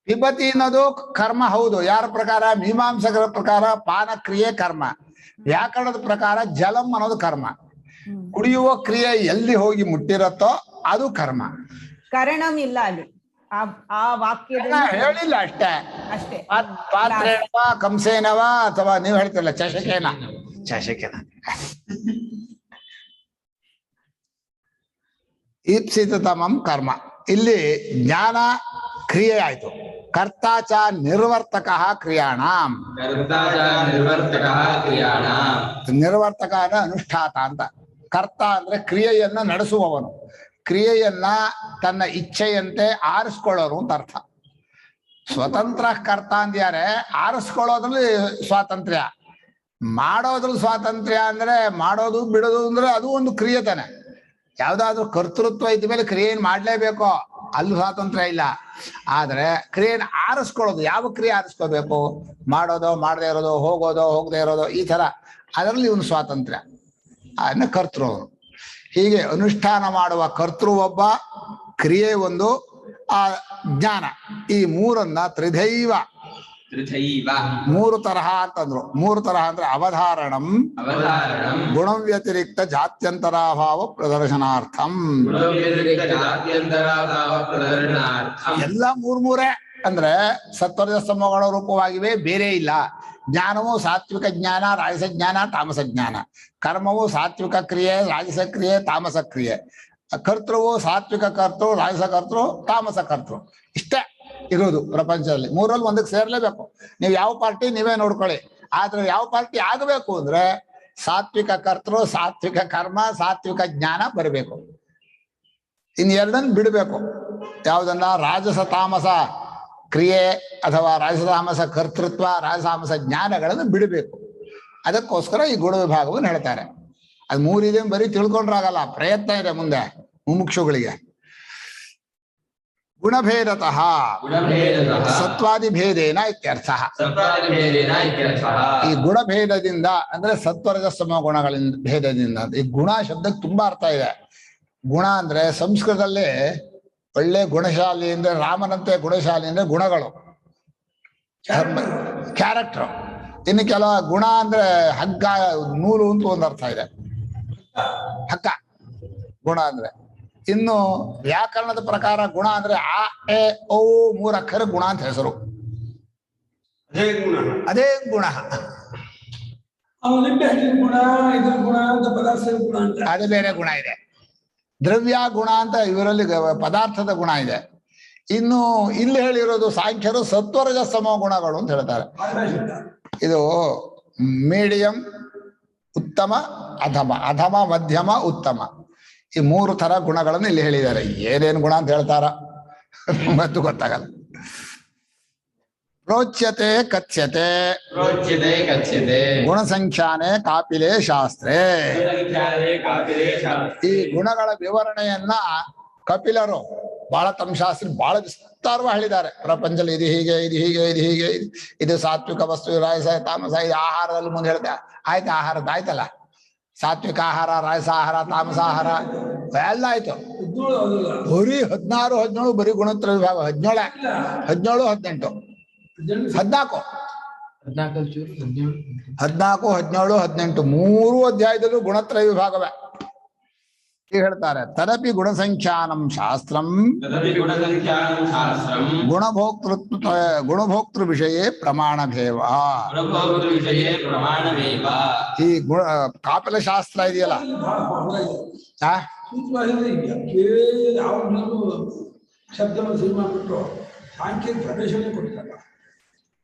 ಪಿಬತಿ ಅನ್ನೋದು ಕರ್ಮ ಹೌದು. ಯಾರ ಪ್ರಕಾರ? ಮೀಮಾಂಸಕರ ಪ್ರಕಾರ ಪಾನ ಕ್ರಿಯೆ ಕರ್ಮ. ವ್ಯಾಕರಣದ ಪ್ರಕಾರ ಜಲಂ ಅನ್ನೋದು ಕರ್ಮ. ಕುಡಿಯುವ ಕ್ರಿಯೆ ಎಲ್ಲಿ ಹೋಗಿ ಮುಟ್ಟಿರತ್ತೋ ಅದು ಕರ್ಮ. ಕರಣಂ ಇಲ್ಲ ಅಲ್ಲಿ ಆ ವಾಕ್ಯದಲ್ಲಿ ಹೇಳಿಲ್ಲ ಅಷ್ಟೇ. ಪಾತ್ರೇನವ ಕಂಸೇನವ, ಅಥವಾ ನೀವು ಹೇಳ್ತಿರಲ್ಲ ಚಷಕೇನ ಈಪ್ಸಿತತಮಂ ಕರ್ಮ. ಇಲ್ಲಿ ಜ್ಞಾನ ಕ್ರಿಯೆ ಆಯ್ತು. ಕರ್ತಾಚ ನಿರ್ವರ್ತಕ ಕ್ರಿಯಾಣಾಂ. ನಿರ್ವರ್ತಕ ಅಂದ್ರೆ ಅನುಷ್ಠಾತ ಅಂತ. ಕರ್ತ ಅಂದ್ರೆ ಕ್ರಿಯೆಯನ್ನ ನಡೆಸುವವನು, ಕ್ರಿಯೆಯನ್ನ ತನ್ನ ಇಚ್ಛೆಯಂತೆ ಆರಿಸ್ಕೊಳ್ಳೋರು ಅಂತ ಅರ್ಥ. ಸ್ವತಂತ್ರ ಕರ್ತ ಅಂದ್ಯಾರೆ, ಆರಿಸ್ಕೊಳ್ಳೋದ್ರಲ್ಲಿ ಸ್ವಾತಂತ್ರ್ಯ, ಮಾಡೋದ್ರಲ್ಲಿ ಸ್ವಾತಂತ್ರ್ಯ. ಅಂದ್ರೆ ಮಾಡೋದು ಬಿಡೋದು ಅಂದ್ರೆ ಅದು ಒಂದು ಕ್ರಿಯೆ ತಾನೆ. ಯಾವ್ದಾದ್ರು ಕರ್ತೃತ್ವ ಇದ್ದ ಮೇಲೆ ಕ್ರಿಯೆಯನ್ನು ಮಾಡ್ಲೇಬೇಕೋ, ಅಲ್ಲಿ ಸ್ವಾತಂತ್ರ್ಯ ಇಲ್ಲ. ಆದ್ರೆ ಕ್ರಿಯೆಯನ್ನು ಆರಿಸ್ಕೊಳ್ಳೋದು, ಯಾವ ಕ್ರಿಯೆ ಆರಿಸ್ಕೋಬೇಕು? ಮಾಡೋದೋ ಮಾಡದೇ ಇರೋದು, ಹೋಗೋದೋ ಹೋಗದೆ ಇರೋದು, ಈ ತರ, ಅದರಲ್ಲಿ ಒಂದು ಸ್ವಾತಂತ್ರ್ಯ. ಅದನ್ನ ಕರ್ತೃ ಅವರು. ಹೀಗೆ ಅನುಷ್ಠಾನ ಮಾಡುವ ಕರ್ತೃ ಒಬ್ಬ, ಕ್ರಿಯೆ ಒಂದು, ಆ ಜ್ಞಾನ. ಈ ಮೂರನ್ನ ತ್ರಿದೈವ, ಮೂರು ತರಹ ಅಂತಂದ್ರು. ಮೂರು ತರಹ ಅಂದ್ರೆ ಅವಧಾರಣಂ, ಗುಣವ್ಯತಿರಿಕ್ತ ಜಾತ್ಯಂತರಾಭಾವ ಪ್ರದರ್ಶನಾರ್ಥಂ. ಎಲ್ಲ ಮೂರೇ ಅಂದ್ರೆ ಸತ್ವರ್ಜ ಸ್ತಂಭಗಳ ರೂಪವಾಗಿವೆ, ಬೇರೆ ಇಲ್ಲ. ಜ್ಞಾನವು ಸಾತ್ವಿಕ ಜ್ಞಾನ, ರಾಜಸ ಜ್ಞಾನ, ತಾಮಸ ಜ್ಞಾನ. ಕರ್ಮವು ಸಾತ್ವಿಕ ಕ್ರಿಯೆ, ರಾಜಸ ಕ್ರಿಯೆ, ತಾಮಸ ಕ್ರಿಯೆ. ಕರ್ತೃವು ಸಾತ್ವಿಕ ಕರ್ತೃ, ರಾಜಸ ಕರ್ತೃ, ತಾಮಸ ಕರ್ತೃ. ಇಷ್ಟೇ ಇರೋದು ಪ್ರಪಂಚದಲ್ಲಿ. ಮೂರಲ್ಲಿ ಒಂದಕ್ಕೆ ಸೇರ್ಲೇಬೇಕು. ನೀವು ಯಾವ ಪಾರ್ಟಿ ನೀವೇ ನೋಡ್ಕೊಳ್ಳಿ. ಆದ್ರೆ ಯಾವ ಪಾರ್ಟಿ ಆಗಬೇಕು ಅಂದ್ರೆ ಸಾತ್ವಿಕ ಕರ್ತೃ, ಸಾತ್ವಿಕ ಕರ್ಮ, ಸಾತ್ವಿಕ ಜ್ಞಾನ ಬರಬೇಕು. ಇನ್ನೆರಡನ್ನು ಬಿಡಬೇಕು. ಯಾವುದನ್ನ? ರಾಜಸ ತಾಮಸ ಕ್ರಿಯೆ ಅಥವಾ ರಾಜಸ ತಾಮಸ ಕರ್ತೃತ್ವ, ರಾಜತಾಮಸ ಜ್ಞಾನಗಳನ್ನು ಬಿಡಬೇಕು. ಅದಕ್ಕೋಸ್ಕರ ಈ ಗುಣ ವಿಭಾಗವನ್ನು ಹೇಳ್ತಾರೆ. ಅದು ಮೂರಿದೆ ಬರೀ ತಿಳ್ಕೊಂಡ್ರಾಗಲ್ಲ, ಪ್ರಯತ್ನ ಇದೆ ಮುಂದೆ ಮುಮುಕ್ಷುಗಳಿಗೆ. ಗುಣಭೇದತಃ ಗುಣಭೇದತಃ ಸತ್ವಾದಿ ಭೇದೇನ ಇತ್ಯರ್ಥ. ಸತ್ವಾದಿಭೇದೇನ ಇತ್ಯರ್ಥಃ. ಈ ಗುಣಭೇದದಿಂದ ಅಂದ್ರೆ ಸತ್ವರಜಸ್ತಮ ಗುಣಗಳಿಂದ ಭೇದದಿಂದ. ಈ ಗುಣ ಶಬ್ದಕ್ಕೆ ತುಂಬಾ ಅರ್ಥ ಇದೆ. ಗುಣ ಅಂದ್ರೆ ಸಂಸ್ಕೃತದಲ್ಲಿ ಒಳ್ಳೆ ಗುಣಶಾಲಿ ಅಂದ್ರೆ ರಾಮನಂತೆ ಗುಣಶಾಲಿ ಅಂದ್ರೆ ಗುಣಗಳು, ಕ್ಯಾರೆಕ್ಟರ್. ಇನ್ನು ಕೆಲವು ಗುಣ ಅಂದ್ರೆ ಹಗ್ಗ ನೂಲು ಅಂತ ಒಂದು ಅರ್ಥ ಇದೆ, ಹಗ್ಗ ಗುಣ ಅಂದ್ರೆ. ಇನ್ನು ವ್ಯಾಕರಣದ ಪ್ರಕಾರ ಗುಣ ಅಂದ್ರೆ ಆ ಎ ಓ 3 ಅಕ್ಷರ ಗುಣ ಅಂತ ಹೆಸರು. ಅದೇ ಗುಣ. ಅದೇ ಬೇರೆ ಗುಣ ಇದೆ. ದ್ರವ್ಯ ಗುಣ ಅಂತ ಇವರಲ್ಲಿ ಪದಾರ್ಥದ ಗುಣ ಇದೆ. ಇನ್ನು ಇಲ್ಲಿ ಹೇಳಿರೋದು ಸಾಂಖ್ಯರು ಸತ್ವರಜಸ್ತಮ ಗುಣಗಳು ಅಂತ ಹೇಳ್ತಾರೆ. ಇದು ಮೀಡಿಯಂ, ಉತ್ತಮ, ಅಧಮ, ಅಧಮ, ಮಧ್ಯಮ, ಉತ್ತಮ, ಈ 3 ತರ ಗುಣಗಳನ್ನು ಇಲ್ಲಿ ಹೇಳಿದ್ದಾರೆ. ಏನೇನು ಗುಣ ಅಂತ ಹೇಳ್ತಾರ ಮತ್ತು ಗೊತ್ತಾಗಲ್ಲ. ಪ್ರೋಚ್ಯತೆ ಕಥ್ಯತೆ ಪ್ರೋಚ್ಯತೆ ಕಥ್ಯತೆ ಗುಣಸಂಖ್ಯಾನೆ ಕಾಪಿಲೆ ಶಾಸ್ತ್ರೇ. ಗುಣಸಂಖ್ಯಾನೆ ಕಾಪಿಲೆ ಶಾಸ್ತ್ರೇ. ಈ ಗುಣಗಳ ವಿವರಣೆಯನ್ನ ಕಪಿಲರು ಬಹಳ ತಮ್ಮ ಶಾಸ್ತ್ರಿ ಬಹಳ ವಿಸ್ತಾರವಾಗಿ ಹೇಳಿದ್ದಾರೆ. ಪ್ರಪಂಚದಲ್ಲಿ ಇದು ಹೀಗೆ, ಇದು ಹೀಗೆ, ಇದು ಹೀಗೆ, ಇದು ಸಾತ್ವಿಕ ವಸ್ತು, ರಾಜಸ, ತಾಮಸ. ಇದು ಆಹಾರದಲ್ಲಿ ಮುಂದೆ ಹೇಳ್ತಾರೆ. ಆಯ್ತು, ಆಹಾರದ ಆಯ್ತಲ್ಲ, ಸಾತ್ವಿಕ ಆಹಾರ, ರಾಜಸಾಹಾರ, ತಾಮಸಾಹಾರ ಎಲ್ಲ ಆಯ್ತು. ಬರೀ 16, 17 ಬರೀ ಗುಣೋತ್ತರ ವಿಭಾಗ. 17, 18, 14, 18 3 ಅಧ್ಯಾಯದಲ್ಲೂ ಗುಣತ್ರಯ ವಿಭಾಗವೇ. ಈಗ ಹೇಳ್ತಾರೆ ತದಪಿ ಗುಣಸಂಖ್ಯಾನಂ ಶಾಸ್ತ್ರಂ ಗುಣಸಂಖ್ಯಾನಂ ಶಾಸ್ತ್ರಂ ಗುಣಭೋಕ್ತೃ ವಿಷಯೇ ಪ್ರಮಾಣಭೇವ. ಗುಣಭೋಕ್ತೃ ವಿಷಯೇ ಪ್ರಮಾಣಮೇವ. ಈ ಕಾಪಿಲ ಶಾಸ್ತ್ರ ಇದೆಯಲ್ಲ,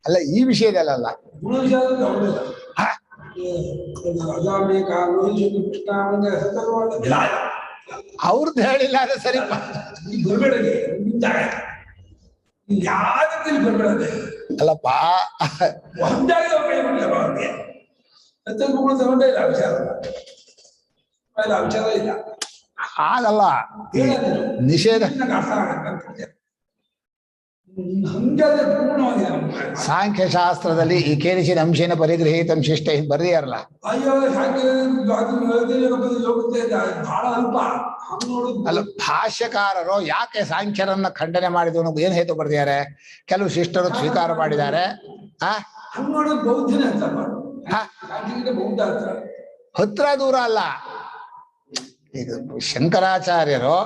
ಅಲ್ಲ ಈ ವಿಷಯದಲ್ಲ, ಅವ್ರದ್ದು ಹೇಳಿಲ್ಲ. ಅದೇ ಸರಿಪ ಅಲ್ಲಪ್ಪ, ಹಾಗಲ್ಲ. ನಿಷೇಧ ಸಾಂಖ್ಯ ಶಾಸ್ತ್ರದಲ್ಲಿ ಈ ಕೇಳಿಸಿದ ಅಂಶೇನ ಪರಿಗೃಹೀತ ಶಿಷ್ಟ ಬರೆದಿರಲ್ಲ. ಅಲ್ಲ, ಭಾಷ್ಯಕಾರರು ಯಾಕೆ ಸಾಂಖ್ಯರನ್ನ ಖಂಡನೆ ಮಾಡಿದ್ರು ಅನ್ನೋದು ಏನ್ ಹೇತು ಬರ್ದಿದ್ದಾರೆ. ಕೆಲವು ಶಿಷ್ಟರು ಸ್ವೀಕಾರ ಮಾಡಿದ್ದಾರೆ. ಹತ್ರ ದೂರ ಅಲ್ಲ. ಈಗ ಶಂಕರಾಚಾರ್ಯರು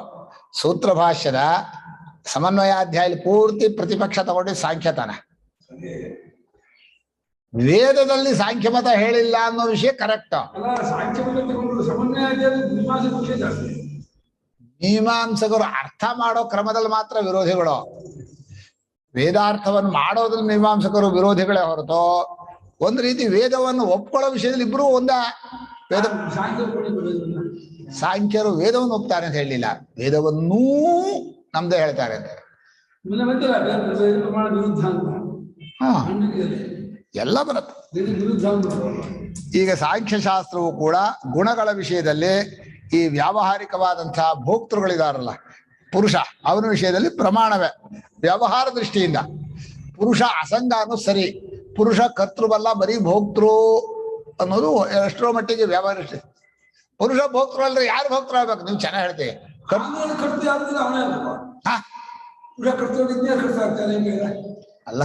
ಸೂತ್ರ ಭಾಷ್ಯದ ಸಮನ್ವಯಾಧ್ಯಾಯ ಪೂರ್ತಿ ಪ್ರತಿಪಕ್ಷ ತಗೊಂಡಿದ್ದು ಸಾಂಖ್ಯತನ. ವೇದದಲ್ಲಿ ಸಾಂಖ್ಯ ಮತ ಹೇಳಿಲ್ಲ ಅನ್ನೋ ವಿಷಯ ಕರೆಕ್ಟ್. ಮೀಮಾಂಸಕರು ಅರ್ಥ ಮಾಡೋ ಕ್ರಮದಲ್ಲಿ ಮಾತ್ರ ವಿರೋಧಿಗಳು. ವೇದಾರ್ಥವನ್ನು ಮಾಡೋದ್ರಲ್ಲಿ ಮೀಮಾಂಸಕರು ವಿರೋಧಿಗಳೇ ಹೊರತು ಒಂದು ರೀತಿ ವೇದವನ್ನು ಒಪ್ಕೊಳ್ಳೋ ವಿಷಯದಲ್ಲಿ ಇಬ್ರು ಒಂದ. ವೇದ ಸಾಂಖ್ಯರು ವೇದವನ್ನು ಒಪ್ತಾರೆ ಅಂತ ಹೇಳಲಿಲ್ಲ, ವೇದವನ್ನೂ ನಮ್ದೇ ಹೇಳ್ತಾರೆ ಅಂತ. ಹಾ, ಎಲ್ಲ ಬರುತ್ತೆ. ಈಗ ಸಾಂಖ್ಯಶಾಸ್ತ್ರವು ಕೂಡ ಗುಣಗಳ ವಿಷಯದಲ್ಲಿ ಈ ವ್ಯಾವಹಾರಿಕವಾದಂತಹ ಭೋಕ್ತೃಗಳಿದಾರಲ್ಲ ಪುರುಷ, ಅವನ ವಿಷಯದಲ್ಲಿ ಪ್ರಮಾಣವೇ. ವ್ಯವಹಾರ ದೃಷ್ಟಿಯಿಂದ ಪುರುಷ ಅಸಂಗ ಅನ್ನೋದು ಸರಿ. ಪುರುಷ ಕರ್ತೃವಲ್ಲ, ಬರೀ ಭೋಕ್ತೃ ಅನ್ನೋದು ಎಷ್ಟರೋ ಮಟ್ಟಿಗೆ ವ್ಯವಹಾರ ದೃಷ್ಟಿ. ಪುರುಷ ಭೋಕ್ತೃ ಅಲ್ರಿ, ಯಾರು ಭೋಕ್ತೃ ಆಗ್ಬೇಕು? ನೀವು ಚೆನ್ನಾಗಿ ಹೇಳ್ತೀವಿ. ಅಲ್ಲ,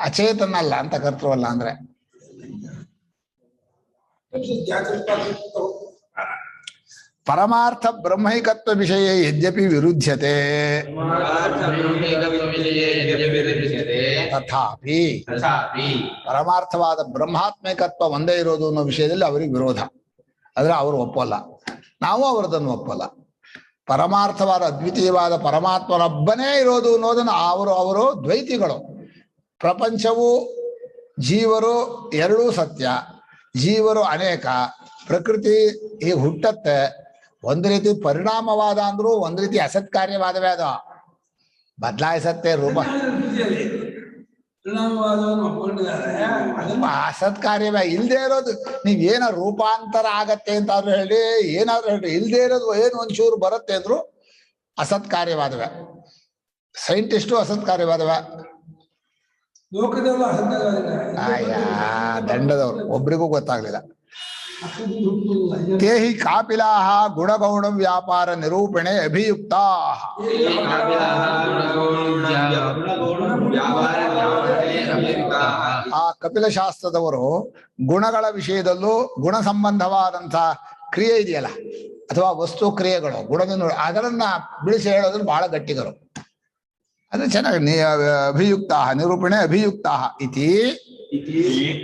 ಅಚೇತನಲ್ಲ ಅಂತ ಕರ್ತೃವಲ್ಲ ಅಂದ್ರೆ. ಪರಮಾರ್ಥ ಬ್ರಹ್ಮೈಕತ್ವ ವಿಷಯ ಯದ್ಯಪಿ ವಿರುದ್ಧತೆ ತಥಾಪಿ ಪರಮಾರ್ಥವಾದ ಬ್ರಹ್ಮಾತ್ಮಿಕತ್ವ ಒಂದೇ ಇರೋದು ಅನ್ನೋ ವಿಷಯದಲ್ಲಿ ಅವರಿಗೆ ವಿರೋಧ. ಆದ್ರೆ ಅವರು ಒಪ್ಪಲ್ಲ, ನಾವು ಅವರದನ್ನು ಒಪ್ಪಲ್ಲ. ಪರಮಾರ್ಥವಾದ ಅದ್ವಿತೀಯವಾದ ಪರಮಾತ್ಮನೊಬ್ಬನೇ ಇರೋದು ಅನ್ನೋದನ್ನು ಅವರು ದ್ವೈತಿಗಳು. ಪ್ರಪಂಚವು ಜೀವರು ಎರಡೂ ಸತ್ಯ, ಜೀವರು ಅನೇಕ, ಪ್ರಕೃತಿ ಹೀಗೆ ಹುಟ್ಟತ್ತೆ. ಒಂದು ರೀತಿ ಪರಿಣಾಮವಾದ ಅಂದ್ರು ಒಂದು ರೀತಿ ಅಸತ್ಕಾರ್ಯವಾದವೇ ಅದು, ಬದಲಾಯಿಸತ್ತೆ ರೂಪ. ಅಸತ್ಕಾರ್ಯವೇ ಇಲ್ದೇ ಇರೋದು. ನೀವ್ ಏನ ರೂಪಾಂತರ ಆಗತ್ತೆ ಅಂತಾದ್ರೂ ಹೇಳಿ, ಏನಾದ್ರೂ ಹೇಳಿ, ಇಲ್ದೇ ಇರೋದು ಏನು ಒಂಚೂರು ಬರುತ್ತೆ ಅಂದ್ರು ಅಸತ್ಕಾರ್ಯವಾದವೇ. ಸೈಂಟಿಸ್ಟು ಅಸತ್ಕಾರ್ಯವಾದವ. ಲೋಕದಲ್ಲ ದಂಡದವರು ಒಬ್ರಿಗೂ ಗೊತ್ತಾಗ್ಲಿಲ್ಲ. ತೇ ಹಿ ಕಾಪಿಲಾಹ ಗುಣಗೌಣ ವ್ಯಾಪಾರ ನಿರೂಪಣೆ ಅಭಿಯುಕ್ತಾ. ಆ ಕಪಿಲ ಶಾಸ್ತ್ರದವರು ಗುಣಗಳ ವಿಷಯದಲ್ಲೂ ಗುಣ ಸಂಬಂಧವಾದಂತಹ ಕ್ರಿಯೆ ಇದೆಯಲ್ಲ ಅಥವಾ ವಸ್ತು ಕ್ರಿಯೆಗಳು ಗುಣದಿಂದ ಅದರನ್ನ ಬಿಡಿಸಿ ಹೇಳೋದ್ರ ಬಹಳ ಗಟ್ಟಿಗರು. ಅದು ಚೆನ್ನಾಗಿ ಅಭಿಯುಕ್ತ ನಿರೂಪಣೆ ಅಭಿಯುಕ್ತ ಇತಿ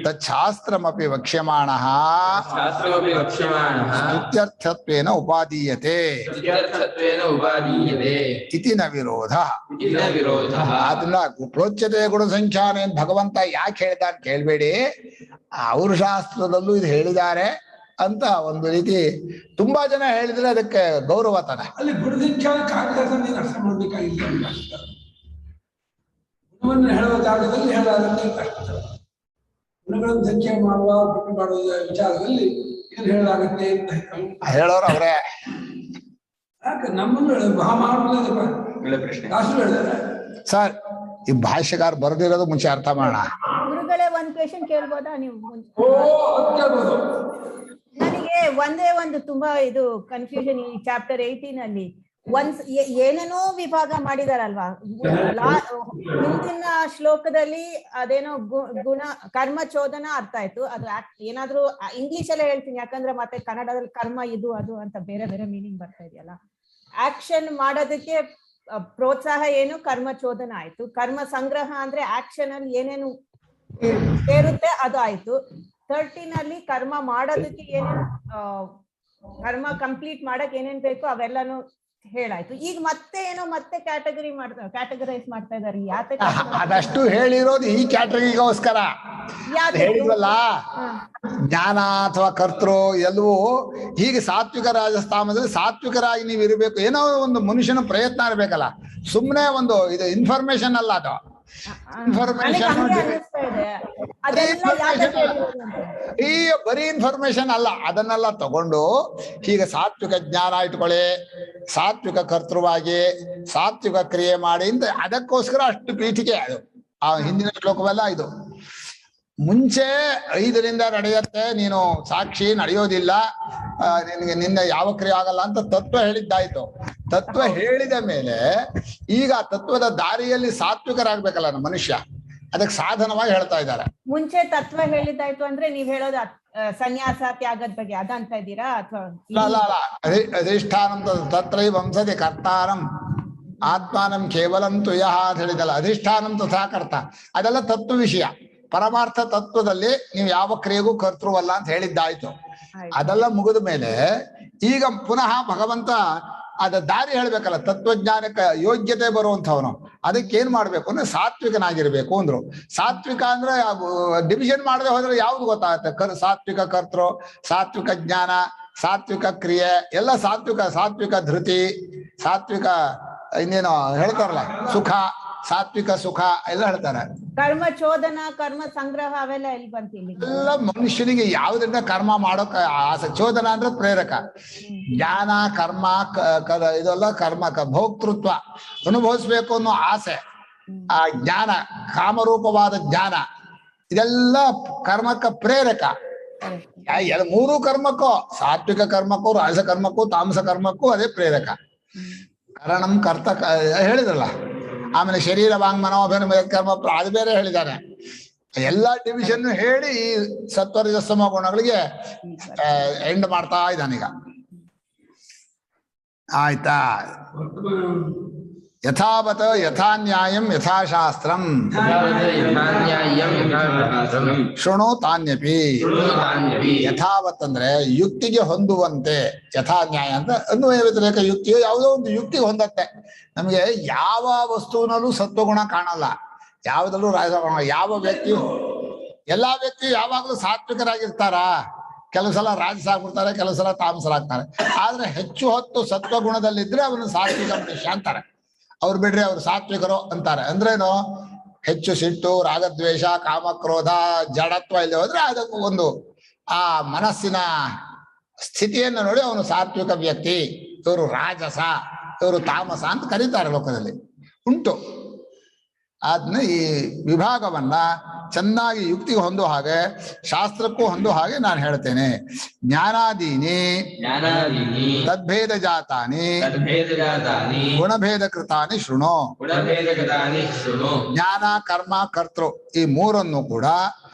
ತಚ್ಛಾಸ್ತ್ರಮಪಿ ವಕ್ಷ್ಯಮಾಣಃ ಸ್ತುತ್ಯರ್ಥತ್ವೇನ ಉಪಾದೀಯತೆ ಇತಿ ನ ವಿರೋಧ. ಅದನ್ನ ಪ್ರೋಚ್ಯತೆ ಗುಣಸಂಖ್ಯಾನ ಏನ್ ಭಗವಂತ ಯಾಕೆ ಹೇಳ್ತಾನೆ ಕೇಳ್ಬೇಡಿ, ಅವ್ರ ಶಾಸ್ತ್ರದಲ್ಲೂ ಇದು ಹೇಳಿದ್ದಾರೆ ಅಂತ ಒಂದು ರೀತಿ ತುಂಬಾ ಜನ ಹೇಳಿದ್ರೆ ಅದಕ್ಕೆ ಗೌರವ ತಾನೆ. ಅಲ್ಲಿ ಗುಣಸಂಖ್ಯಾನ ಕಾಗದ ನೀನು ಅರ್ಥ ಮಾಡ್ಬೇಕಾಗಿಲ್ಲ. ಗುಣವನ್ನು ಹೇಳುವ ಜಾಗದಲ್ಲಿ ಹೇಳಲಾಗುತ್ತೆ ಕಷ್ಟ. ಗುಣಗಳನ್ನು ಸಂಖ್ಯೆ ಮಾಡುವ ಬಿಟ್ಟು ಮಾಡುವ ವಿಚಾರದಲ್ಲಿ ಏನು ಹೇಳಲಾಗುತ್ತೆ ಅಂತ ಹೇಳೋರು ಅವ್ರೆ. ಯಾಕೆ ನಮ್ಮನ್ನು ದಾಸರು ಹೇಳಿದಾರೆ ಸರ್. ಈ ಭಾಷ್ಯಕಾರ ಬರೆದಿರೋದು ಮುಂಚೆ ಅರ್ಥ ಮಾಡೋಣ. ಗುರುಗಳೇ ಒಂದ್ ಕ್ವೆಶನ್ ಕೇಳ್ಬೋದಾ ನೀವು? ನನಗೆ ಒಂದೇ ಒಂದು ತುಂಬಾ ಇದು ಕನ್ಫ್ಯೂಷನ್ ಈ ಚಾಪ್ಟರ್ 18 ಅಲ್ಲಿ ಏನೇನೋ ವಿಭಾಗ ಮಾಡಿದಾರಲ್ವಾ. ಮುಂದಿನ ಶ್ಲೋಕದಲ್ಲಿ ಅದೇನೋ ಗುಣ ಕರ್ಮ ಚೋದನ ಅರ್ಥ ಆಯ್ತು. ಅದು ಏನಾದ್ರೂ ಇಂಗ್ಲಿಷ್ ಅಲ್ಲೇ ಹೇಳ್ತೀನಿ, ಯಾಕಂದ್ರೆ ಮತ್ತೆ ಕನ್ನಡದಲ್ಲಿ ಕರ್ಮ ಇದು ಅದು ಅಂತ ಬೇರೆ ಬೇರೆ ಮೀನಿಂಗ್ ಬರ್ತಾ ಇದೆಯಲ್ಲ. ಆಕ್ಷನ್ ಮಾಡೋದಕ್ಕೆ ಪ್ರೋತ್ಸಾಹ ಏನು ಕರ್ಮ ಚೋದನ ಆಯ್ತು. ಕರ್ಮ ಸಂಗ್ರಹ ಅಂದ್ರೆ ಆಕ್ಷನ್ ಅಲ್ಲಿ ಏನೇನು ಸೇರುತ್ತೆ ಅದು ಆಯ್ತು. 13 ಅಲ್ಲಿ ಕರ್ಮ ಮಾಡೋದಕ್ಕೆ ಏನೇನು ಕರ್ಮ ಕಂಪ್ಲೀಟ್ ಮಾಡಕ್ ಏನೇನ್ ಬೇಕು ಅವೆಲ್ಲಾನು ಹೇಳಾಯ್ತು. ಈಗ ಮತ್ತೆ ಏನೋ ಮತ್ತೆ ಕ್ಯಾಟಗರೈಸ್ ಮಾಡ್ತಾ ಇದಾರೆ. ಅದಷ್ಟು ಹೇಳಿರೋದು ಈ ಕ್ಯಾಟಗರಿಗೋಸ್ಕರ ಹೇಳಿದ್ವಲ್ಲ. ಜ್ಞಾನ ಅಥವಾ ಕರ್ತೃ ಎಲ್ಲವೂ ಹೀಗೆ ಸಾತ್ವಿಕ ರಾಜಸ್ಥಾನದಲ್ಲಿ ಸಾತ್ವಿಕರಾಗಿ ನೀವು ಇರಬೇಕು. ಏನೋ ಒಂದು ಮನುಷ್ಯನ ಪ್ರಯತ್ನ ಇರ್ಬೇಕಲ್ಲ, ಸುಮ್ಮನೆ ಒಂದು ಇದು ಇನ್ಫಾರ್ಮೇಶನ್ ಅಲ್ಲ. ಅದು ಇನ್ಫಾರ್ಮೇಶನ್ ಈ ಬರೀ ಇನ್ಫಾರ್ಮೇಶನ್ ಅಲ್ಲ. ಅದನ್ನೆಲ್ಲ ತಗೊಂಡು ಹೀಗೆ ಸಾತ್ವಿಕ ಜ್ಞಾನ ಇಟ್ಕೊಳ್ಳಿ, ಸಾತ್ವಿಕ ಕರ್ತೃವಾಗಿ ಸಾತ್ವಿಕ ಕ್ರಿಯೆ ಮಾಡಿ ಅಂತ ಅದಕ್ಕೋಸ್ಕರ ಅಷ್ಟು ಪೀಠಿಕೆ. ಅದು ಆ ಹಿಂದಿನ ಶ್ಲೋಕವೆಲ್ಲ ಇದು. ಮುಂಚೆ 5ರಿಂದ ನಡೆಯುತ್ತೆ, ನೀನು ಸಾಕ್ಷಿ ನಡೆಯೋದಿಲ್ಲ, ನಿನಗೆ ನಿನ್ನ ಯಾವ ಕ್ರಿಯೆ ಆಗಲ್ಲ ಅಂತ ತತ್ವ ಹೇಳಿದ್ದಾಯ್ತು. ತತ್ವ ಹೇಳಿದ ಮೇಲೆ ಈಗ ತತ್ವದ ದಾರಿಯಲ್ಲಿ ಸಾತ್ವಿಕರಾಗ್ಬೇಕಲ್ಲ ನಮ್ಮ ಮನುಷ್ಯ, ಅದಕ್ಕೆ ಸಾಧನವಾಗಿ ಹೇಳ್ತಾ ಇದ್ದಾರೆ. ಮುಂಚೆ ತತ್ವ ಹೇಳಿದ್ದಾಯ್ತು ಅಂದ್ರೆ ನೀವ್ ಹೇಳೋದು ಸನ್ಯಾಸ ತ್ಯಾಗದ ಬಗ್ಗೆ ಅದಂತ ಇದ್ದೀರಾ ಅಥವಾ? ಅಧಿಷ್ಠಾನಂ ತತ್ರೈ ವಂಸತಿ ಕರ್ತಾರಂ ಆತ್ಮಾನಂ ಕೇವಲಂ ತುಯಃ ಅಂತ ಹೇಳಿದಲ್ಲ. ಅಧಿಷ್ಠಾನಂ ತಥಾ ಕರ್ತ ಅದೆಲ್ಲ ತತ್ವ ವಿಷಯ. ಪರಮಾರ್ಥ ತತ್ವದಲ್ಲಿ ನೀವು ಯಾವ ಕ್ರಿಯೆಗೂ ಕರ್ತೃವಲ್ಲ ಅಂತ ಹೇಳಿದ್ದಾಯ್ತು. ಅದೆಲ್ಲ ಮುಗಿದ ಮೇಲೆ ಈಗ ಪುನಃ ಭಗವಂತ ಅದ ದಾರಿ ಹೇಳ್ಬೇಕಲ್ಲ. ತತ್ವಜ್ಞಾನಕ್ಕೆ ಯೋಗ್ಯತೆ ಬರುವಂಥವನು ಅದಕ್ಕೇನ್ ಮಾಡ್ಬೇಕು ಅಂದ್ರೆ ಸಾತ್ವಿಕನಾಗಿರ್ಬೇಕು ಅಂದ್ರು. ಸಾತ್ವಿಕ ಅಂದ್ರೆ ಡಿವಿಷನ್ ಮಾಡದೆ ಹೋದ್ರೆ ಯಾವ್ದು ಗೊತ್ತಾಗುತ್ತೆ? ಸಾತ್ವಿಕ ಕರ್ತೃ, ಸಾತ್ವಿಕ ಜ್ಞಾನ, ಸಾತ್ವಿಕ ಕ್ರಿಯೆ ಎಲ್ಲ ಸಾತ್ವಿಕ. ಸಾತ್ವಿಕ ಧೃತಿ, ಸಾತ್ವಿಕ ಇನ್ನೇನೋ ಹೇಳ್ತಾರಲ್ಲ, ಸುಖ, ಸಾತ್ವಿಕ ಸುಖ ಎಲ್ಲ ಹೇಳ್ತಾರೆ. ಕರ್ಮ ಚೋದನ, ಕರ್ಮ ಸಂಗ್ರಹ ಅವೆಲ್ಲ ಎಲ್ಲಿ ಬಂತಿಲ್ಲ. ಎಲ್ಲ ಮನುಷ್ಯನಿಗೆ ಯಾವುದನ್ನ ಕರ್ಮ ಮಾಡೋಕ ಆಸೆ. ಚೋದನ ಅಂದ್ರೆ ಪ್ರೇರಕ. ಜ್ಞಾನ, ಕರ್ಮ ಇದೆಲ್ಲ ಕರ್ಮ ಭೋಕ್ತೃತ್ವ ಅನುಭವಿಸ್ಬೇಕು ಅನ್ನೋ ಆಸೆ. ಆ ಜ್ಞಾನ, ಕಾಮರೂಪವಾದ ಜ್ಞಾನ ಇದೆಲ್ಲ ಕರ್ಮಕ್ಕ ಪ್ರೇರಕ. ಮೂರು ಕರ್ಮಕ್ಕೂ, ಸಾತ್ವಿಕ ಕರ್ಮಕ್ಕೂ, ರಾಜಸ ಕರ್ಮಕ್ಕೂ, ತಾಮಸ ಕರ್ಮಕ್ಕೂ ಅದೇ ಪ್ರೇರಕ. ಕರಣಂ ಕರ್ತ ಹೇಳಿದ್ರಲ್ಲ. ಆಮೇಲೆ ಶರೀರ ವಾಂಗ್ ಮನೋಭಿನ ಕರ್ಮ ಅದು ಬೇರೆ ಹೇಳಿದ್ದಾರೆ. ಎಲ್ಲಾ ಡಿವಿಷನ್ ಹೇಳಿ ಈ ಸತ್ವರಜಸ್ತಮ ಗುಣಗಳಿಗೆ ಎಂಡ್ ಮಾಡ್ತಾ ಇದ್ದಾನೀಗ. ಆಯ್ತಾ? ಯಥಾವತ್ ಯಥಾ ನ್ಯಾಯಂ ಯಥಾಶಾಸ್ತ್ರಂ ಶೃಣು ತಾನ್ಯಪಿ. ಯಥಾವತ್ ಅಂದ್ರೆ ಯುಕ್ತಿಗೆ ಹೊಂದುವಂತೆ, ಯಥಾ ನ್ಯಾಯ ಅಂತ ಅನ್ವಯ ವ್ಯತಿರೇಕ ಯುಕ್ತಿಯು ಯಾವುದೋ ಒಂದು ಯುಕ್ತಿಗೆ ಹೊಂದತ್ತೆ. ನಮಗೆ ಯಾವ ವಸ್ತುವಿನಲ್ಲೂ ಸತ್ವಗುಣ ಕಾಣಲ್ಲ, ಯಾವುದಲ್ಲೂ ರಾಜಗುಣ. ಯಾವ ವ್ಯಕ್ತಿಯು, ಎಲ್ಲಾ ವ್ಯಕ್ತಿಯು ಯಾವಾಗಲೂ ಸಾತ್ವಿಕರಾಗಿರ್ತಾರ. ಕೆಲವು ಸಲ ರಾಜಸಾಗ್ಬಿಡ್ತಾರೆ, ಕೆಲವು ಸಲ ತಾಮಸರಾಗ್ತಾರೆ. ಆದ್ರೆ ಹೆಚ್ಚು ಹೊತ್ತು ಸತ್ವಗುಣದಲ್ಲಿದ್ರೆ ಅವನು ಸಾತ್ವಿಕ ಮನುಷ್ಯ ಅಂತಾರೆ. ಅವ್ರು ಬಿಡ್ರಿ ಅವ್ರು ಸಾತ್ವಿಕರು ಅಂತಾರೆ. ಅಂದ್ರೇನು? ಹೆಚ್ಚು ಸಿಟ್ಟು, ರಾಗದ್ವೇಷ, ಕಾಮಕ್ರೋಧ, ಜಡತ್ವ ಇಲ್ಲಿ ಹೋದ್ರೆ ಅದಕ್ಕೂ ಒಂದು ಆ ಮನಸ್ಸಿನ ಸ್ಥಿತಿಯನ್ನು ನೋಡಿ ಅವನು ಸಾತ್ವಿಕ ವ್ಯಕ್ತಿ, ಇವರು ರಾಜಸ, ಇವರು ತಾಮಸ ಅಂತ ಕರೀತಾರೆ ಲೋಕದಲ್ಲಿ. ಉಂಟು. ಅದನ್ನ ಈ ವಿಭಾಗವನ್ನ ಚೆನ್ನಾಗಿ ಯುಕ್ತಿಗೆ ಹೊಂದುವ ಹಾಗೆ, ಶಾಸ್ತ್ರಕ್ಕೂ ಹೊಂದುವ ಹಾಗೆ ನಾನು ಹೇಳ್ತೇನೆ. ಜ್ಞಾನಾದೀನಿ ಜ್ಞಾನಾದೀನಿ ತದ್ಭೇದ ಜಾತಾನಿ ತದ್ಭೇದ ಜಾತಾನಿ ಗುಣಭೇದ ಕೃತಾನಿ ಶೃಣು. ಗುಣಭೇದ ಕೃತಾನಿ ಶೃಣು. ಜ್ಞಾನ, ಕರ್ಮ, ಕರ್ತೃ ಈ ಮೂರನ್ನು ಕೂಡ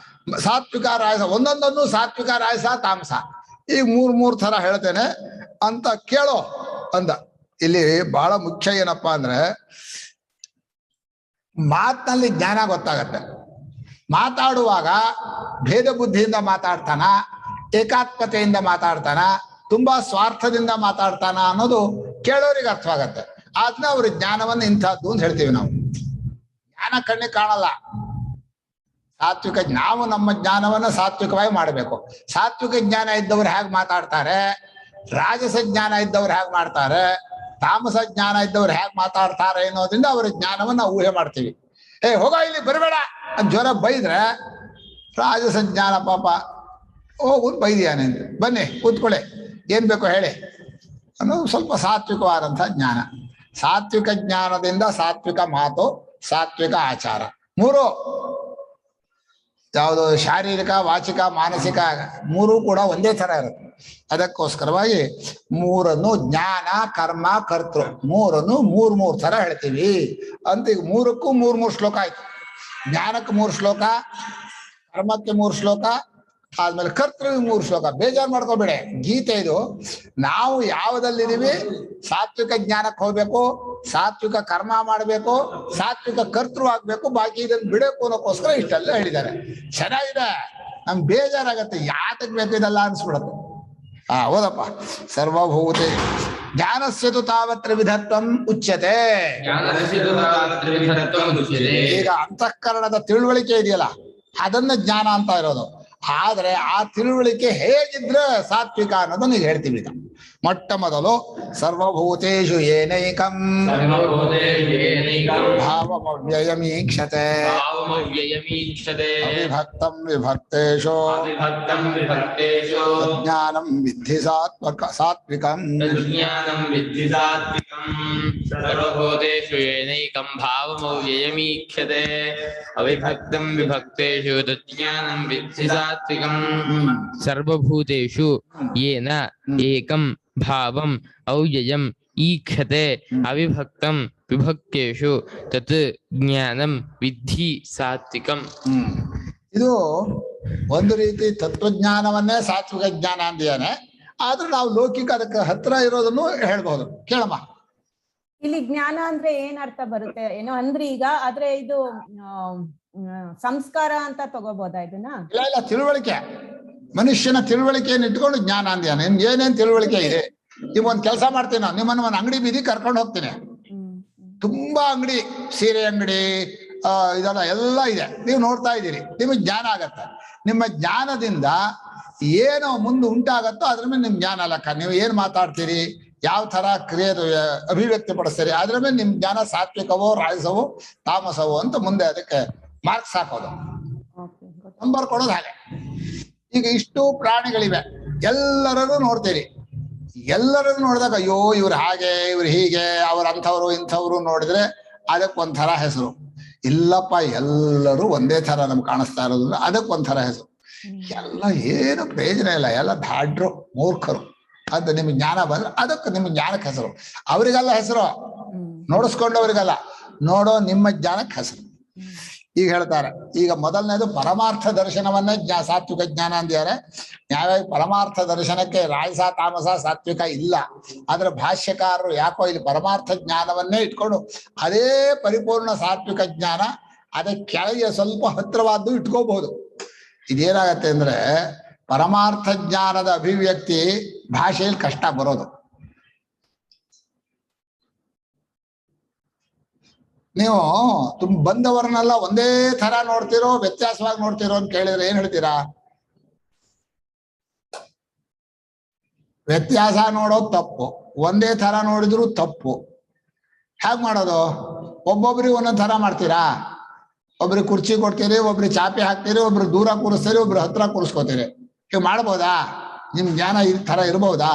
ಸಾತ್ವಿಕ, ರಾಜಸ, ಒಂದೊಂದನ್ನು ಸಾತ್ವಿಕ, ರಾಜಸ, ತಾಮಸ ಈ ಮೂರ್ ತರ ಹೇಳ್ತೇನೆ ಅಂತ ಕೇಳೋ ಅಂದ. ಇಲ್ಲಿ ಬಹಳ ಮುಖ್ಯ ಏನಪ್ಪಾ ಅಂದ್ರೆ, ಮಾತಿನಲ್ಲಿ ಜ್ಞಾನ ಗೊತ್ತಾಗತ್ತೆ. ಮಾತಾಡುವಾಗ ಭೇದ ಬುದ್ಧಿಯಿಂದ ಮಾತಾಡ್ತಾನ, ಏಕಾತ್ಮತೆಯಿಂದ ಮಾತಾಡ್ತಾನ, ತುಂಬಾ ಸ್ವಾರ್ಥದಿಂದ ಮಾತಾಡ್ತಾನ ಅನ್ನೋದು ಕೇಳೋರಿಗೆ ಅರ್ಥವಾಗತ್ತೆ. ಆದ್ನ ಅವ್ರ ಜ್ಞಾನವನ್ನು ಇಂಥದ್ದು ಅಂತ ಹೇಳ್ತೀವಿ ನಾವು. ಜ್ಞಾನ ಕಣ್ಣಿಗೆ ಕಾಣಲ್ಲ. ಸಾತ್ವಿಕ, ನಾವು ನಮ್ಮ ಜ್ಞಾನವನ್ನ ಸಾತ್ವಿಕವಾಗಿ ಮಾಡಬೇಕು. ಸಾತ್ವಿಕ ಜ್ಞಾನ ಇದ್ದವ್ರು ಹೇಗೆ ಮಾತಾಡ್ತಾರೆ, ರಾಜಸ ಜ್ಞಾನ ಇದ್ದವ್ರು ಹೇಗೆ ಮಾಡ್ತಾರೆ, ತಾಮಸ ಜ್ಞಾನ ಇದ್ದವ್ರು ಹೇಗೆ ಮಾತಾಡ್ತಾರೆ ಅನ್ನೋದ್ರಿಂದ ಅವರ ಜ್ಞಾನವನ್ನ ಊಹೆ ಮಾಡ್ತೀವಿ. ಹೋಗ ಇಲ್ಲಿ ಬರಬೇಡ ಅಂತ ಜ್ವರ ಬೈದ್ರೆ ರಾಜಸ ಜ್ಞಾನ, ಪಾಪ ಹೋಗುದು ಬೈದಿಯಾನೆ ಅಂತ, ಬನ್ನಿ ಕೂತ್ಕೊಳ್ಳಿ ಏನ್ ಬೇಕೋ ಹೇಳಿ ಅನ್ನೋದು ಸ್ವಲ್ಪ ಸಾತ್ವಿಕವಾದಂಥ ಜ್ಞಾನ. ಸಾತ್ವಿಕ ಜ್ಞಾನದಿಂದ ಸಾತ್ವಿಕ ಮಾತು, ಸಾತ್ವಿಕ ಆಚಾರ ಮೂರು ಯಾವುದು ಶಾರೀರಿಕ, ವಾಚಿಕ, ಮಾನಸಿಕ ಮೂರು ಕೂಡ ಒಂದೇ ತರ ಇರುತ್ತೆ. ಅದಕ್ಕೋಸ್ಕರವಾಗಿ ಮೂರನ್ನು ಜ್ಞಾನ, ಕರ್ಮ, ಕರ್ತೃ ಮೂರನ್ನು ಮೂರ್ ತರ ಹೇಳ್ತೀವಿ ಅಂತ. ಈಗ ಮೂರಕ್ಕೂ ಮೂರ್ ಶ್ಲೋಕ ಆಯ್ತು. ಜ್ಞಾನಕ್ಕೆ 3 ಶ್ಲೋಕ, ಕರ್ಮಕ್ಕೆ 3 ಶ್ಲೋಕ, ಆದ್ಮೇಲೆ ಕರ್ತೃ 3 ಶ್ಲೋಕ. ಬೇಜಾರು ಮಾಡ್ಕೋಬೇಡಿ, ಗೀತೆ ಇದು. ನಾವು ಯಾವುದಲ್ಲಿದ್ದೀವಿ, ಸಾತ್ವಿಕ ಜ್ಞಾನಕ್ಕೆ ಹೋಗ್ಬೇಕು, ಸಾತ್ವಿಕ ಕರ್ಮ ಮಾಡಬೇಕು, ಸಾತ್ವಿಕ ಕರ್ತೃ ಆಗ್ಬೇಕು, ಬಾಕಿ ಇದನ್ನು ಬಿಡಬೇಕು ಅನ್ನೋಕ್ಕೋಸ್ಕರ ಇಷ್ಟೆಲ್ಲ ಹೇಳಿದ್ದಾರೆ. ಚೆನ್ನಾಗಿದೆ, ನಮ್ಗೆ ಬೇಜಾರಾಗತ್ತೆ, ಯಾತಕ್ ಬೇಕು ಇದೆಲ್ಲ ಅನ್ಸ್ಬಿಡತ್ತೆ. ಹೌದಪ್ಪ. ಸರ್ವಭೂತೆ ಜ್ಞಾನಸ್ಯತು ತಾವತ್ರ ವಿಧತ್ವಂ ಉಚ್ಯತೆ. ಈಗ ಅಂತಃಕರಣದ ತಿಳುವಳಿಕೆ ಇದೆಯಲ್ಲ, ಅದನ್ನ ಜ್ಞಾನ ಅಂತ ಇರೋದು. ಆದ್ರೆ ಆ ತಿಳುವಳಿಕೆ ಹೇಗಿದ್ರೆ ಸಾತ್ವಿಕ ಅನ್ನೋದನ್ನ ಈಗ ಹೇಳ್ತೀವಿ. ಈಗ ಮೊಟ್ಟ ಮೊದಲು ಸರ್ವಭೂತೇಷು ಏನೈಕಂ ಭಾವಮವ್ಯಯಮೀಕ್ಷತೆ ಅವಿಭಕ್ತಂ ವಿಭಕ್ತೇಷು ಜ್ಞಾನಂ ವಿದ್ಧಿ ಸಾತ್ವಿಕಂ. ಸರ್ವಭೂತೇಷು ಏನೈಕಂ ಭಾವಮವ್ಯಯಮೀಕ್ಷತೆ ಅವಿಭಕ್ತಂ ವಿಭಕ್ತೇಷು ತಜ್ಞಾನಂ ವಿದ್ಧಿ ಸಾತ್ವಿಕಂ. ಸರ್ವಭೂತೇಷು ಯೇನ ಏಕಂ ಭಾವಂ ಅವ್ಯಯಂ ಈಕ್ಷತೆ ಅವಿಭಕ್ತಂ ವಿಭಕ್ತೇಷು ತತ್ ಜ್ಞಾನಂ ವಿದ್ಧಿ ಸಾತ್ವಿಕಂ. ಇದು ಒಂದು ರೀತಿ ತತ್ವಜ್ಞಾನವನ್ನೇ ಸಾತ್ವಿಕ ಜ್ಞಾನ ಅಂದಿಯಾನೆ. ಆದ್ರೂ ನಾವು ಲೌಕಿಕ ಅದಕ್ಕೆ ಹತ್ರ ಇರೋದನ್ನು ಹೇಳ್ಬಹುದು. ಕೇಳಮ್ಮ, ಇಲ್ಲಿ ಜ್ಞಾನ ಅಂದ್ರೆ ಏನ್ ಅರ್ಥ ಬರುತ್ತೆ ಏನೋ ಅಂದ್ರೆ ಈಗ, ಆದ್ರೆ ಇದು ಸಂಸ್ಕಾರ ಅಂತ ತಗೋಬಹುದಾ ಇದನ್ನ? ಇಲ್ಲ, ತಿಳುವಳಿಕೆ, ಮನುಷ್ಯನ ತಿಳುವಳಿಕೆಯನ್ನು ಇಟ್ಕೊಂಡು ಜ್ಞಾನ ಅಂದ್ಯಾನ. ನಿಮ್ಗೆ ಏನೇನ್ ತಿಳುವಳಿಕೆ ಇದೆ, ಈಗ ಒಂದ್ ಕೆಲಸ ಮಾಡ್ತೀನಿ ನಾವು, ನಿಮ್ಮನ್ನ ಒಂದು ಅಂಗಡಿ ಬೀದಿ ಕರ್ಕೊಂಡು ಹೋಗ್ತೀನಿ. ತುಂಬಾ ಅಂಗಡಿ, ಸೀರೆ ಅಂಗಡಿ, ಇದೆಲ್ಲ ಎಲ್ಲ ಇದೆ, ನೀವು ನೋಡ್ತಾ ಇದ್ದೀರಿ, ನಿಮಗೆ ಜ್ಞಾನ ಆಗತ್ತೆ. ನಿಮ್ಮ ಜ್ಞಾನದಿಂದ ಏನೋ ಮುಂದೆ ಉಂಟಾಗತ್ತೋ ಅದ್ರ ಮೇಲೆ ನಿಮ್ ಜ್ಞಾನ ಲೆಕ್ಕ. ನೀವು ಏನ್ ಮಾತಾಡ್ತೀರಿ, ಯಾವ ತರ ಕ್ರಿಯೆ ಅಭಿವ್ಯಕ್ತಿ ಪಡಿಸ್ತೀರಿ, ಅದ್ರ ಮೇಲೆ ನಿಮ್ ಜ್ಞಾನ ಸಾತ್ವಿಕವೋ, ರಾಜಸವೋ, ತಾಮಸವೋ ಅಂತ ಮುಂದೆ ಅದಕ್ಕೆ ಮಾರ್ಕ್ಸ್ ಹಾಕೋದು, ನಂಬರ್ ಕೊಡೋದು. ಹಾಗೆ ಈಗ ಇಷ್ಟು ಪ್ರಾಣಿಗಳಿವೆ, ಎಲ್ಲರನ್ನು ನೋಡ್ತೀರಿ. ಎಲ್ಲರನ್ನು ನೋಡಿದಾಗ ಅಯ್ಯೋ ಇವ್ರು ಹಾಗೆ, ಇವ್ರು ಹೀಗೆ, ಅವ್ರ ಅಂಥವ್ರು ಇಂಥವ್ರು ನೋಡಿದ್ರೆ ಅದಕ್ಕೊಂಥರ ಹೆಸರು. ಇಲ್ಲಪ್ಪ, ಎಲ್ಲರೂ ಒಂದೇ ತರ ನಮ್ಗೆ ಕಾಣಿಸ್ತಾ ಇರೋದ್ರಿಂದ ಅದಕ್ಕೊಂಥರ ಹೆಸರು. ಎಲ್ಲ ಏನು ಪ್ರಯೋಜನ ಇಲ್ಲ, ಎಲ್ಲ ದಾಡ್ರು, ಮೂರ್ಖರು ಅಂತ ನಿಮ್ಗೆ ಜ್ಞಾನ ಬಂದ್ರೆ ಅದಕ್ಕೆ ನಿಮ್ಗೆ ಜ್ಞಾನಕ್ಕೆ ಹೆಸರು. ಅವರಿಗೆಲ್ಲ ಹೆಸರು, ನೋಡಿಸ್ಕೊಂಡವ್ರಿಗಲ್ಲ, ನೋಡೋ ನಿಮ್ಮ ಜ್ಞಾನಕ್ಕೆ ಹೆಸರು. ಈಗ ಹೇಳ್ತಾರೆ, ಈಗ ಮೊದಲನೇದು ಪರಮಾರ್ಥ ದರ್ಶನವನ್ನೇ ಸಾತ್ವಿಕ ಜ್ಞಾನ ಅಂದಿದ್ದಾರೆ. ನ್ಯಾಯವಾಗಿ ಪರಮಾರ್ಥ ದರ್ಶನಕ್ಕೆ ರಾಜಸ, ತಾಮಸ, ಸಾತ್ವಿಕ ಇಲ್ಲ. ಆದ್ರೆ ಭಾಷ್ಯಕಾರರು ಯಾಕೋ ಇಲ್ಲಿ ಪರಮಾರ್ಥ ಜ್ಞಾನವನ್ನೇ ಇಟ್ಕೊಂಡು ಅದೇ ಪರಿಪೂರ್ಣ ಸಾತ್ವಿಕ ಜ್ಞಾನ, ಅದಕ್ಕೆ ಕೆಳಗೆ ಸ್ವಲ್ಪ ಹತ್ರವಾದ್ದು ಇಟ್ಕೋಬಹುದು. ಇದೇನಾಗತ್ತೆ ಅಂದ್ರೆ, ಪರಮಾರ್ಥ ಜ್ಞಾನದ ಅಭಿವ್ಯಕ್ತಿ ಭಾಷೆಯಲ್ಲಿ ಕಷ್ಟ ಬರೋದು. ನೀವು ಬಂದವರನ್ನೆಲ್ಲ ಒಂದೇ ತರ ನೋಡ್ತಿರೋ, ವ್ಯತ್ಯಾಸವಾಗಿ ನೋಡ್ತಿರೋ ಅಂತ ಕೇಳಿದ್ರೆ ಏನ್ ಹೇಳ್ತೀರಾ? ವ್ಯತ್ಯಾಸ ನೋಡೋದು ತಪ್ಪು, ಒಂದೇ ತರ ನೋಡಿದ್ರು ತಪ್ಪು. ಹೇಗ್ ಮಾಡೋದು? ಒಬ್ಬೊಬ್ರಿಗೆ ಒಂದೊಂದ್ ತರ ಮಾಡ್ತೀರಾ. ಒಬ್ರಿಗೆ ಕುರ್ಚಿ ಕೊಡ್ತೀರಿ, ಒಬ್ರಿಗೆ ಚಾಪೆ ಹಾಕ್ತೀರಿ, ಒಬ್ರು ದೂರ ಕೂರಿಸ್ತೀರಿ, ಒಬ್ರು ಹತ್ರ ಕೂರಿಸ್ಕೋತೀರಿ. ಹೀಗೆ ಮಾಡ್ಬೋದಾ? ನಿಮ್ ಜ್ಞಾನ ಈ ತರ ಇರ್ಬೋದಾ?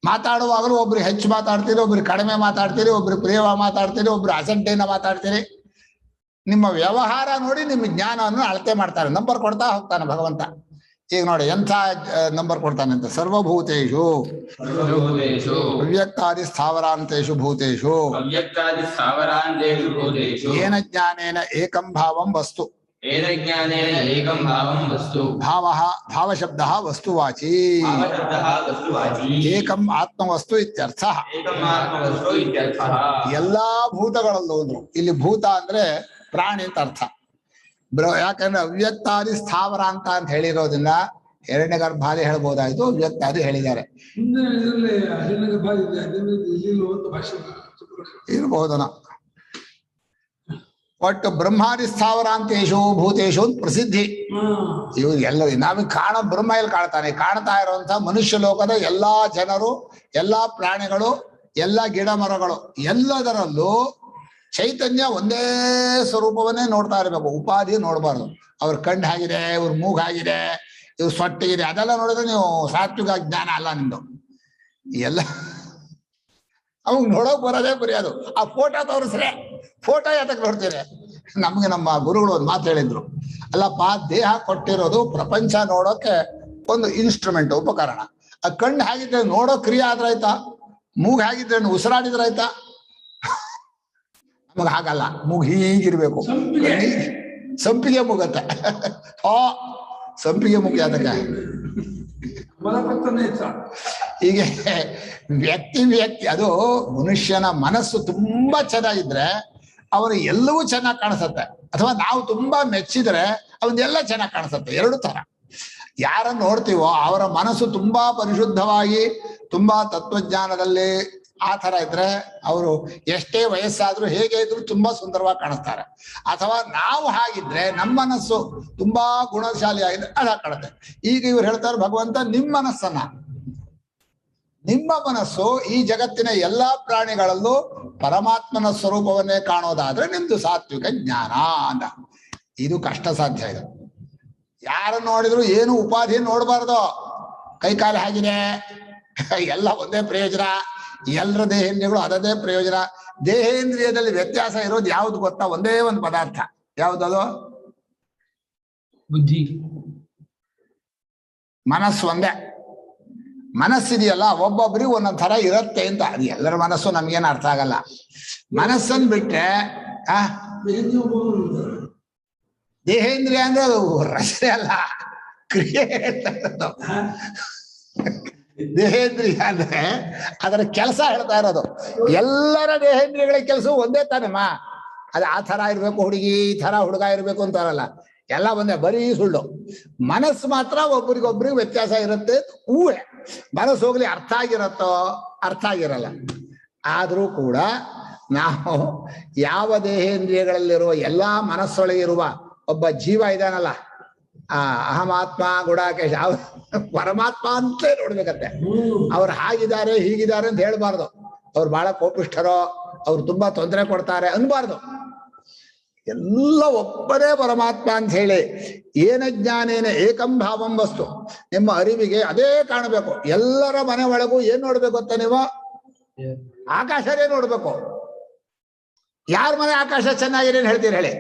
ಮಾತಾಡುವಾಗಲೂ ಒಬ್ರು ಹೆಚ್ಚು ಮಾತಾಡ್ತೀರಿ, ಒಬ್ರು ಕಡಿಮೆ ಮಾತಾಡ್ತೀರಿ, ಒಬ್ರು ಪ್ರಿಯವಾಗಿ ಮಾತಾಡ್ತೀರಿ, ಒಬ್ರು ಅಸಡ್ಡೆಯಿಂದ ಮಾತಾಡ್ತೀರಿ. ನಿಮ್ಮ ವ್ಯವಹಾರ ನೋಡಿ ನಿಮ್ಮ ಜ್ಞಾನವನ್ನು ಅಳತೆ ಮಾಡ್ತಾರೆ, ನಂಬರ್ ಕೊಡ್ತಾ ಹೋಗ್ತಾನೆ ಭಗವಂತ. ಈಗ ನೋಡಿ ಎಂಥ ನಂಬರ್ ಕೊಡ್ತಾನೆ ಅಂತ. ಸರ್ವಭೂತೇಷು ಸರ್ವಭೂತೇಷು ಅವ್ಯಕ್ತಾದಿ ಸ್ಥಾವರಾಂತೇಷು ಭೂತೇಷು ಅವ್ಯಕ್ತಾದಿ ಸ್ಥಾವರಾಂತೇಷು ಭೂತೇಷು ಏನ ಜ್ಞಾನೇನ ಏಕಂ ಭಾವಂ ವಸ್ತು. ಏನ ಜ್ಞಾನೇನ ಏಕಂ ಭಾವಂ ವಸ್ತು. ಭಾವಶಬ್ದಃ ವಸ್ತುವಾಚಿ, ಭಾವಶಬ್ದಃ ವಸ್ತುವಾಚಿ. ಏಕಂ ಆತ್ಮವಸ್ತು ಇತ್ಯರ್ಥಃ. ಏಕಂ ಆತ್ಮವಸ್ತು ಇತ್ಯರ್ಥಃ. ಎಲ್ಲಾ ಭೂತಗಳಲ್ಲೂ ಅಂದ್ರು. ಇಲ್ಲಿ ಭೂತ ಅಂದ್ರೆ ಪ್ರಾಣಿ ಅಂತ ಅರ್ಥ. ಯಾಕಂದ್ರೆ ಅವ್ಯಕ್ತಾದಿ ಸ್ಥಾವರ ಅಂತ ಹೇಳಿರೋದ್ರಿಂದ ಎರಡನೇ ಗರ್ಭಾದಿ ಹೇಳ್ಬೋದಾಯ್ತು, ಅವ್ಯಕ್ತಾದಿ ಹೇಳಿದ್ದಾರೆ ಮುಂದಿನ ಇದರಲ್ಲಿ ಹಿರಣ್ಯಗರ್ಭ ಇದೆ, ಇಲ್ಲಿ ಅಂತ ಭಾಷೆ ಇರ್ಬಹುದನ. ಒಟ್ಟು ಬ್ರಹ್ಮಾದಿ ಸ್ಥಾವರಾಂತೇಶು ಭೂತೇಶು ಅಂತ ಪ್ರಸಿದ್ಧಿ. ಇವು ಎಲ್ಲ ನಾವಿಗೆ ಕಾಣೋ ಬ್ರಹ್ಮ ಎಲ್ಲಿ ಕಾಣ್ತಾನೆ? ಕಾಣ್ತಾ ಇರುವಂತ ಮನುಷ್ಯ ಲೋಕದ ಎಲ್ಲಾ ಜನರು, ಎಲ್ಲಾ ಪ್ರಾಣಿಗಳು, ಎಲ್ಲಾ ಗಿಡ ಮರಗಳು, ಎಲ್ಲದರಲ್ಲೂ ಚೈತನ್ಯ ಒಂದೇ ಸ್ವರೂಪವನ್ನೇ ನೋಡ್ತಾ ಇರ್ಬೇಕು, ಉಪಾಧಿ ನೋಡ್ಬಾರ್ದು. ಅವ್ರ ಕಣ್ಣು ಆಗಿದೆ, ಇವ್ರ ಮೂಗು ಆಗಿದೆ, ಇವ್ರು ಸೊಟ್ಟಿಗಿದೆ, ಅದೆಲ್ಲ ನೋಡಿದ್ರೆ ನೀವು ಸಾತ್ವಿಕ ಜ್ಞಾನ ಅಲ್ಲ ನಿಮ್ದು. ಎಲ್ಲ ಅವಾಗ ನೋಡೋಕ್ ಬರೋದೇ ಬರೆಯೋದು. ಆ ಫೋಟೋ ತೋರಿಸ್ರೆ ಫೋಟೋ ಯಾತಕ್ಕೆ ನೋಡ್ತೀರಿ? ನಮ್ಗೆ ನಮ್ಮ ಗುರುಗಳು ಒಂದು ಮಾತು ಹೇಳಿದ್ರು, ಅಲ್ಲಪ್ಪ ದೇಹ ಕೊಟ್ಟಿರೋದು ಪ್ರಪಂಚ ನೋಡೋಕೆ ಒಂದು ಇನ್ಸ್ಟ್ರೂಮೆಂಟ್, ಉಪಕರಣ. ಆ ಕಣ್ಣು ಹಾಗಿದ್ರೆ ನೋಡೋ ಕ್ರಿಯೆ ಆದ್ರಾಯ್ತಾ, ಮೂಗು ಹಾಗಿದ್ರೆ ಉಸಿರಾಡಿದ್ರಾಯ್ತಾ? ನಮಗ್ ಹಾಗಲ್ಲ, ಮೂಗು ಹೀಗಿರ್ಬೇಕು, ಸಂಪಿಗೆ ಮುಗತ್ತೆ. ಸಂಪಿಗೆ ಮುಗಿ ಅದಕ್ಕೆ ಹೀಗೆ ವ್ಯಕ್ತಿ ಅದು ಮನುಷ್ಯನ ಮನಸ್ಸು ತುಂಬಾ ಚೆನ್ನಾಗಿದ್ರೆ ಅವನು ಎಲ್ಲವೂ ಚೆನ್ನಾಗಿ ಕಾಣಿಸುತ್ತೆ, ಅಥವಾ ನಾವು ತುಂಬಾ ಮೆಚ್ಚಿದ್ರೆ ಅವನ್ನೆಲ್ಲ ಚೆನ್ನಾಗಿ ಕಾಣಿಸುತ್ತೆ. ಎರಡು ತರ. ಯಾರನ್ನು ನೋಡ್ತೀವೋ ಅವರ ಮನಸ್ಸು ತುಂಬಾ ಪರಿಶುದ್ಧವಾಗಿ, ತುಂಬಾ ತತ್ವಜ್ಞಾನದಲ್ಲಿ ಆ ತರ ಇದ್ರೆ ಅವರು ಎಷ್ಟೇ ವಯಸ್ಸಾದ್ರೂ ಹೇಗೆ ಇದ್ರು ತುಂಬಾ ಸುಂದರವಾಗಿ ಕಾಣಿಸ್ತಾರೆ. ಅಥವಾ ನಾವು ಹಾಗಿದ್ರೆ ನಮ್ಮ ಮನಸ್ಸು ತುಂಬಾ ಗುಣಶಾಲಿ ಆಗಿದ್ರೆ ಅದ ಕಾಣುತ್ತೆ. ಈಗ ಇವ್ರು ಹೇಳ್ತಾರೆ ಭಗವಂತ ನಿಮ್ಮ ಮನಸ್ಸು ಈ ಜಗತ್ತಿನ ಎಲ್ಲಾ ಪ್ರಾಣಿಗಳಲ್ಲೂ ಪರಮಾತ್ಮನ ಸ್ವರೂಪವನ್ನೇ ಕಾಣೋದಾದ್ರೆ ನಿಮ್ದು ಸಾತ್ವಿಕ ಜ್ಞಾನ ಅಂತ. ಇದು ಕಷ್ಟ ಸಾಧ್ಯ. ಇದು ಯಾರು ನೋಡಿದ್ರು ಏನು ಉಪಾಧಿ ನೋಡ್ಬಾರ್ದು. ಕೈಕಾಲು ಆಗಿದೆ, ಎಲ್ಲ ಒಂದೇ ಪ್ರಯೋಜನ, ಎಲ್ಲರ ದೇಹೇಂದ್ರಿಯಗಳು ಅದದೇ ಪ್ರಯೋಜನ. ದೇಹೇಂದ್ರಿಯದಲ್ಲಿ ವ್ಯತ್ಯಾಸ ಇರೋದು ಯಾವ್ದು ಗೊತ್ತಾ? ಒಂದೇ ಒಂದು ಪದಾರ್ಥ. ಯಾವ್ದದು? ಬುದ್ಧಿ. ಮನಸ್ಸು ಒಂದೇ. ಮನಸ್ಸಿದೆಯಲ್ಲ, ಒಬ್ಬೊಬ್ಬರಿಗೆ ಒಂದೊಂದ್ ಥರ ಇರತ್ತೆ ಅಂತ. ಅದು ಎಲ್ಲರ ಮನಸ್ಸು ನಮ್ಗೇನು ಅರ್ಥ ಆಗಲ್ಲ. ಮನಸ್ಸನ್ ಬಿಟ್ರೆ ದೇಹೇಂದ್ರಿಯ ಅಂದ್ರೆ ಅದು ರಚನೆ ಅಲ್ಲ, ಕ್ರಿಯೆ. ದೇಹೇಂದ್ರಿಯ ಅಂದ್ರೆ ಅದರ ಕೆಲಸ ಹೇಳ್ತಾ ಇರೋದು. ಎಲ್ಲರ ದೇಹೇಂದ್ರಿಯಗಳ ಕೆಲಸ ಒಂದೇ ತಾನಮ್ಮ. ಅದು ಆ ತರ ಇರ್ಬೇಕು, ಹುಡುಗಿ ಈ ತರ ಹುಡುಗ ಇರ್ಬೇಕು ಅಂತಾರಲ್ಲ, ಎಲ್ಲ ಒಂದೇ, ಬರೀ ಸುಳ್ಳು. ಮನಸ್ಸು ಮಾತ್ರ ಒಬ್ರಿಗೊಬ್ರಿಗೆ ವ್ಯತ್ಯಾಸ ಇರುತ್ತೆ. ಊಹೆ. ಮನಸ್ಸು ಹೋಗ್ಲಿ ಅರ್ಥ ಆಗಿರತ್ತೋ ಅರ್ಥ ಆಗಿರಲ್ಲ. ಆದ್ರೂ ಕೂಡ ನಾವು ಯಾವ ದೇಹೇಂದ್ರಿಯಗಳಲ್ಲಿರುವ ಎಲ್ಲಾ ಮನಸ್ಸೊಳಗಿರುವ ಒಬ್ಬ ಜೀವ ಇದಾನಲ್ಲ, ಆ ಅಹಮಾತ್ಮ ಗುಡಾಕೇಶ, ಪರಮಾತ್ಮ ಅಂತಲೇ ನೋಡ್ಬೇಕಂತೆ. ಅವ್ರು ಹಾಗಿದ್ದಾರೆ ಹೀಗಿದ್ದಾರೆ ಅಂತ ಹೇಳ್ಬಾರ್ದು. ಅವ್ರು ಬಹಳ ಕೋಪಿಷ್ಠರೋ, ಅವ್ರು ತುಂಬಾ ತೊಂದರೆ ಕೊಡ್ತಾರೆ ಅನ್ಬಾರ್ದು. ಎಲ್ಲ ಒಬ್ಬರೇ ಪರಮಾತ್ಮ ಅಂತ ಹೇಳಿ ಏನ ಜ್ಞಾನೇನ ಏಕಂ ಭಾವಂ ವಸ್ತು. ನಿಮ್ಮ ಅರಿವಿಗೆ ಅದೇ ಕಾಣಬೇಕು. ಎಲ್ಲರ ಮನೆ ಒಳಗೂ ಏನ್ ನೋಡ್ಬೇಕು ಅಂತ ನೀವು? ಆಕಾಶನೇ ನೋಡ್ಬೇಕು. ಯಾರ ಮನೆ ಆಕಾಶ ಚೆನ್ನಾಗಿದೆ ಅಂತ ಹೇಳ್ತೀರಿ ಹೇಳಿ?